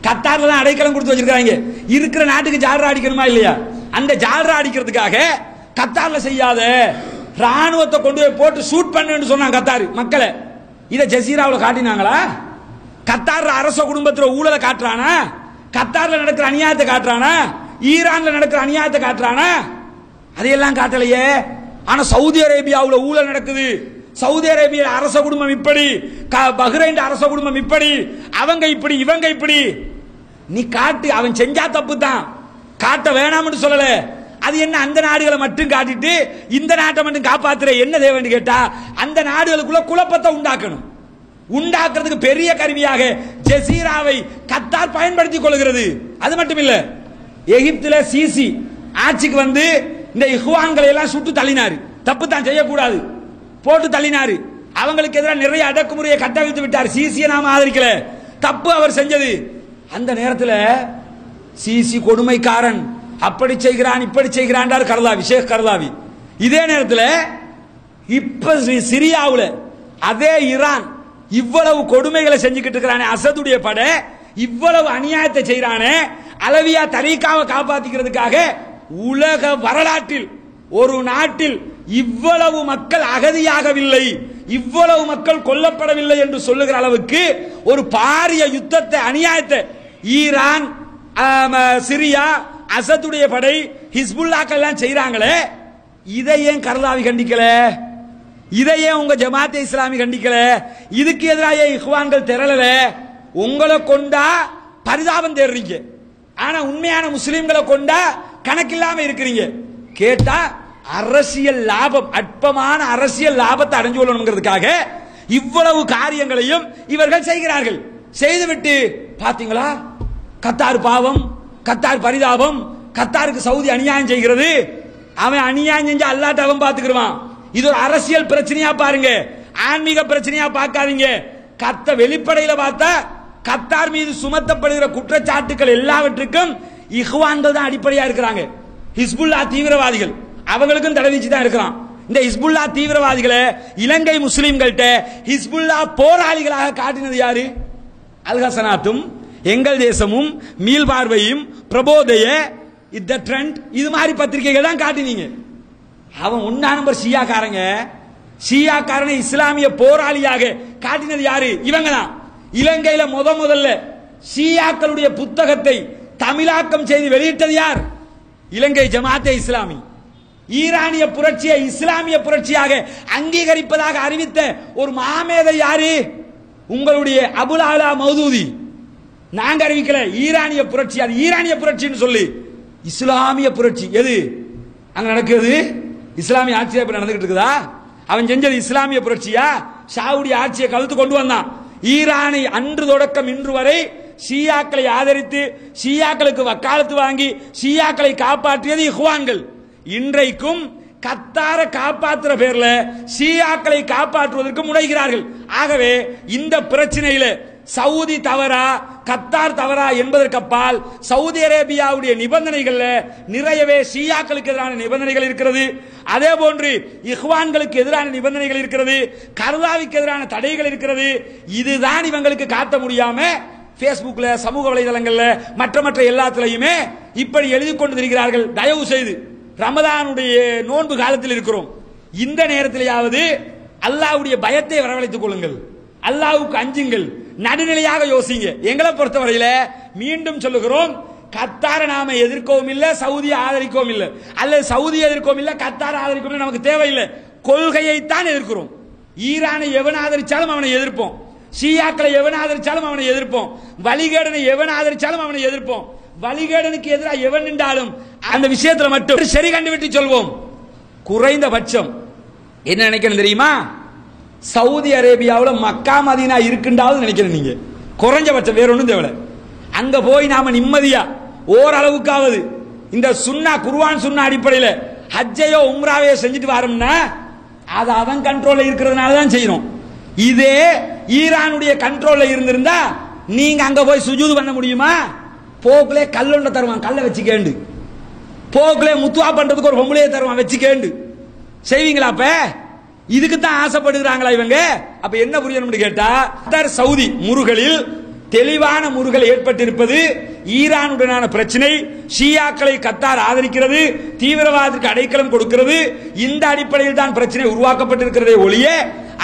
கத்தார்ல தான் அடைக்கலம் கொடுத்து வச்சிருக்காங்க. இருக்கிற நாட்டுக்கு ஜால்ரா அடிக்கணுமா இல்லையா? அந்த ஜால்ரா அடிக்கிறதுக்காக கத்தார்ல செய்யாத ராணுவத்தை கொண்டு போய் போட்டு ஷூட் பண்ணுன்னு சொன்னாங்க கத்தார் மக்களை. இதை ஜசீராவில் காட்டினாங்களா? கத்தார் அரச குடும்பத்தில் ஊழலை காட்டுறானா? கத்தார்ல நடக்கிற அநியாயத்தை காட்டுறானா? ஈரான்ல நடக்கிற அநியாயத்தை காட்டுறானா? அதையெல்லாம் காட்டலையே. ஆனா சவுதி அரேபியாவில் ஊழல் நடக்குது, சவுதி அரேபிய அரச குடும்பம் இப்படி, பஹ்ரைன் அரச குடும்பம் இப்படி, அவங்க இப்படி இவங்க இப்படி. நீ காட்டு, அவன் செஞ்சா தப்பு தான், காட்ட வேணாம்னு சொல்லல. அது என்ன அந்த நாடுகளை மட்டும் காட்டிட்டு இந்த நாட்டை மட்டும் காப்பாத்துற என்ன தேவைன்னு கேட்டா, அந்த நாடுகளுக்குள்ள குழப்பத்தை உண்டாக்கணும். உண்டாக்குறதுக்கு பெரிய கருவியாக ஜசீராவை கத்தார் பயன்படுத்திக் கொள்கிறது. அது மட்டும் இல்ல, எகிப்துல சிசி ஆட்சிக்கு வந்து இந்த இஹ்வான்களை எல்லாம் சுட்டு தள்ளினாரு. தப்பு தான், செய்யக்கூடாது, போட்டு தள்ளினாரு. அவங்களுக்கு எதிராக நிறைய அடக்குமுறையை கட்டவிழ்த்து விட்டார். சிசியை நாம ஆதரிக்கல, தப்பு அவர் செஞ்சது. அந்த நேரத்தில் சிசி கொடுமைக்காரன், அப்படி செய்கிறான் இப்படி செய்கிறான் கர்லாவி, ஷேக் கர்லாவி. இதே நேரத்தில் இப்ப சிரியாவில் அதே ஈரான் இவ்வளவு கொடுமைகளை செஞ்சுக்கிட்டு இருக்கிறானே, அசதுடைய படை இவ்வளவு அநியாயத்தை செய்யறானே, அலவியா தரீக்காவை காப்பாத்திக்கிறதுக்காக உலக வரலாற்றில் ஒரு நாட்டில் இவ்வளவு மக்கள் அகதியாகவில்லை, இவ்வளவு மக்கள் கொல்லப்படவில்லை என்று சொல்லுகிற அளவுக்கு ஒரு பாரிய யுத்தத்தை, அநியாயத்தை ஈரான், சிரியா, அசதுடைய படை, ஹிஸ்புல்லாக்கள் எல்லாம் செய்யறாங்களே. இதை ஏன் கர்லாவி கண்டிக்கல? இதை ஏன் உங்க ஜமாத்தே இஸ்லாமி கண்டிக்கல? இதுக்கு எதிராக இஹ்வான்கள் திரளல? உங்களை கொண்டா பரிதாபம் தேடுறீங்க, ஆனா உண்மையான முஸ்லிம்களை கொண்டா கணக்கில்லாம இருக்கிறீங்க. கேட்டா அரசியல் லாபம், அற்பமான அரசியல் லாபத்தை அடைஞ்சு கொள்ளணுங்கிறதுக்காக இவ்வளவு காரியங்களையும் இவர்கள் செய்கிறார்கள். செய்துவிட்டு பாத்தீங்களா, கத்தார் பாவம், கத்தார் பரிதாபம், கத்தாருக்கு சவுதி அநியாயம் செய்கிறது, அவன் அநியாயம் செஞ்சு அல்லாட்ட அவன் பாத்துக்கிடுவான். இது ஒரு அரசியல் பிரச்சனையா பாருங்க, ஆன்மீக பிரச்சனையா பார்க்காதீங்க. வெளிப்படையில பார்த்தா கத்தார் மீது சுமத்தப்படுகிற குற்றச்சாட்டுகள் எல்லாவற்றுக்கும் இஹ்வான்கள் தான் அடிப்படையா இருக்கிறாங்க. ஹிஸ்புல்லா தீவிரவாதிகள் அவங்களுக்கும் தடவீச்சு தான் இருக்கிறான். இந்த ஹிஸ்புல்லா தீவிரவாதிகளை இலங்கை முஸ்லிம்கள்ட்ட ஹிஸ்புல்லா போராளிகளாக காட்டினது யாரு? அல்ஹசனாத்தும், எங்கள் தேசமும், மீள் பார்வையும், பிரபோதய, இந்த ட்ரெண்ட், இது மாதிரி பத்திரிகைகள் தான் காட்டினீங்க. அவன் 1 நம்பர் ஷியாக்காரங்க, ஷியாக்காரனை இஸ்லாமிய போராளியாக காட்டினது யாரு? இவங்க தான். இலங்கையில முதல்ல ஷியாக்களுடைய புத்தகத்தை தமிழாக்கம் செய்து வெளியிட்டது யார்? இலங்கை ஜமாத்தே இஸ்லாமி. ஈரானிய புரட்சியை இஸ்லாமிய புரட்சியாக அங்கீகரிப்பதாக அறிவித்த ஒரு மாமேதை யாரு? உங்களுடைய அபுல் ஆலா மௌதூதி. நாங்க அறிவிக்கல, ஈரானிய புரட்சி. அது ஈரானிய புரட்சின்னு சொல்லி இஸ்லாமிய புரட்சி எது அங்க நடக்குது? இஸ்லாமிய ஆட்சி நடந்துகிட்டு இருக்குதா? அவன் செஞ்சது இஸ்லாமிய புரட்சியா? ஷாவுடைய ஆட்சியை கழுத்து கொண்டு வந்தான். ஈரானை அன்று தொடக்கம் இன்று வரை ஷியாக்களை ஆதரித்து ஷியாக்களுக்கு வக்காலத்து வாங்கி ஷியாக்களை காப்பாற்றியது இஹ்வான்கள். இன்றைக்கும் கத்தாரை காப்பாற்றுற பேர்ல ஷியாக்களை காப்பாற்றுவதற்கு முனைகிறார்கள். ஆகவே இந்த பிரச்சனையில சவுதி தவறா கத்தார் தவறா என்பதற்கு அப்பால் சவுதி அரேபியாவுடைய நிபந்தனைகள் நிறையவே ஷியாக்களுக்கு எதிரான நிபந்தனைகள் இருக்கிறது. அதே போன்று இஹ்வான்களுக்கு எதிரான நிபந்தனைகள் இருக்கிறது, கர்தாவிக்கு எதிரான தடைகள் இருக்கிறது. இதுதான் இவங்களுக்கு காட்ட முடியாம பேஸ்புக்ல, சமூக வலைதளங்கள்ல, மற்ற எல்லாத்திலையுமே இப்படி எழுதி கொண்டு இருக்கிறார்கள். தயவு செய்து ரமதானுடைய நோன்பு காலத்தில் இருக்கிறோம், இந்த நேரத்திலேயாவது அல்லாஹ்வுடைய பயத்தை வரவழைத்துக் கொள்ளுங்கள், அல்லாஹ்வுக்கு அஞ்சுங்கள், நடுநிலையாக யோசிங்க. எங்களை பொறுத்தவரையில மீண்டும் சொல்லுகிறோம், கத்தாரை நாம எதிர்க்கவும் இல்லை, சவுதியை ஆதரிக்கவும் இல்லை, அல்லது சவுதி எதிர்க்கவும் இல்லை, கத்தாரை ஆதரிக்கவும் நமக்கு தேவையில்லை. கொள்கையை தான் எதிர்க்கிறோம். ஈரானை எவன் ஆதரிச்சாலும் அவனை எதிர்ப்போம், ஷியாக்களை எவன் ஆதரிச்சாலும் அவனை எதிர்ப்போம், வழிகேடனை எவன் ஆதரிச்சாலும் அவனை எதிர்ப்போம். வழிகேடனுக்கு எதிராக எவன் நின்றாலும் அந்த விஷயத்தில் மட்டும் சரி கண்டுவிட்டு சொல்வோம். குறைந்தபட்சம் என்ன நினைக்கணும் தெரியுமா? சவுதி அரேபியாவில் மக்கா மதீனா இருக்குண்டாவது நினைக்கிறேன் நீங்க. குறைஞ்சபட்சம் வேற ஒன்றும் தேவை. அங்க போய் நாம நிம்மதியா ஓரளவுக்காவது இந்த சுன்னா குர்ஆன் சுன்னா அடிப்படையில் ஹஜ்ஜையோ உம்ராவையோ செஞ்சுட்டு வரோம்னா அது அவன் கண்ட்ரோல்ல இருக்கிறதுனால தான் செய்யணும். இதே ஈரானுடைய கண்ட்ரோல்ல இருந்திருந்தா நீங்க அங்க போய் சுஜூது பண்ண முடியுமா? போக்குலே கல்லொண்ட தருவான், கல்லை வச்சுக்கேண்டு. போக்குலே முத்துவா பண்றதுக்கு ஒரு பொம்பளையே தருவான், வச்சுக்கேண்டு. செய்வீங்களா? அப்ப இதுக்கு தான் ஆசைப்படுகிறாங்களா இவங்க? அப்ப என்ன புரியணும்னு கேட்டா, சவுதி முருகலில் தெளிவான முருகல் ஏற்பட்டிருப்பது ஈரானுடனான பிரச்சனை. ஷியாக்களை கத்தார் ஆதரிக்கிறது, தீவிரவாதத்திற்கு அடைக்கலம் கொடுக்கிறது. இந்த அடிப்படையில் தான் பிரச்சனை உருவாக்கப்பட்டிருக்கிறதே ஒழிய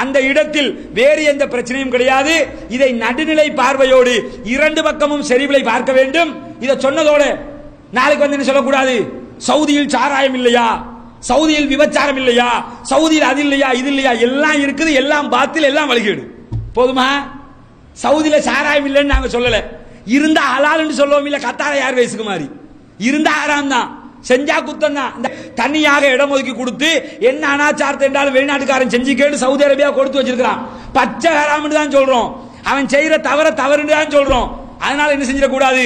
அந்த இடத்தில் வேறு எந்த பிரச்சனையும் கிடையாது. இதை நடுநிலை பார்வையோடு இரண்டு பக்கமும் செறிவிலை பார்க்க வேண்டும். இதை சொன்னதோடு நாளைக்கு வந்து என்ன சொல்லக்கூடாது, சவுதியில் சாராயம் இல்லையா, சவுதியில் விபச்சாரம் இல்லையா, சவுதியில் அது இல்லையா இது இல்லையா, எல்லாம் இருக்குது, எல்லாம் பாத்தில், எல்லாம் வழிகேடு. போதுமா? சவுதியில சாராயம் இல்லைன்னு நாங்க சொல்லல, இருந்தா ஹலால்னு சொல்லவும் இல்லை. கத்தார யார் வயசுக்கு மாதிரி இருந்தா ஹராம் தான், செஞ்சா குத்தம் தான். தனியாக இடம் ஒதுக்கி கொடுத்து என்ன அனாச்சாரத்தை என்றாலும் வெளிநாட்டுக்காரன் செஞ்சு கேட்டு சவுதி அரேபியா கொடுத்து வச்சிருக்கான். பச்சை ஹராம்னு தான் சொல்றோம், அவன் செய்யற தவறுன்னு தான் சொல்றோம். அதனால என்ன செஞ்சிடக்கூடாது,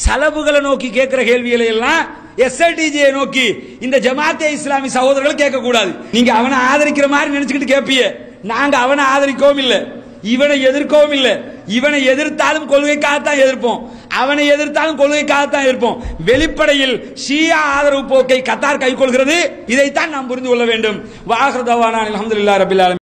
செலவுகளை நோக்கி கேட்கிற கேள்விகளை எல்லாம் எஸ்எல்டிஜியை நோக்கி இந்த ஜமாத்தே இஸ்லாமி சகோதரர்கள் கேட்க கூடாது. நீங்க அவனை ஆதரிக்கிற மாதிரி நினைச்சுக்கிட்டு கேட்பிய, நாங்க அவனை ஆதரிக்கவும் இல்லை, இவனை எதிர்க்கவும் இல்லை. இவனை எதிர்த்தாலும் கொள்கைக்காகத்தான் எதிர்ப்போம், அவனை எதிர்த்தாலும் கொள்கைக்காகத்தான் எதிர்ப்போம். வெளிப்படையில் ஷியா ஆதரவு போக்கை கத்தார் கைக்கொள்கிறது. இதைத்தான் நாம் புரிந்து கொள்ள வேண்டும். வாஹிரு தவானா அல்ஹம்துலில்லாஹி ரப்பில் ஆலமீன்.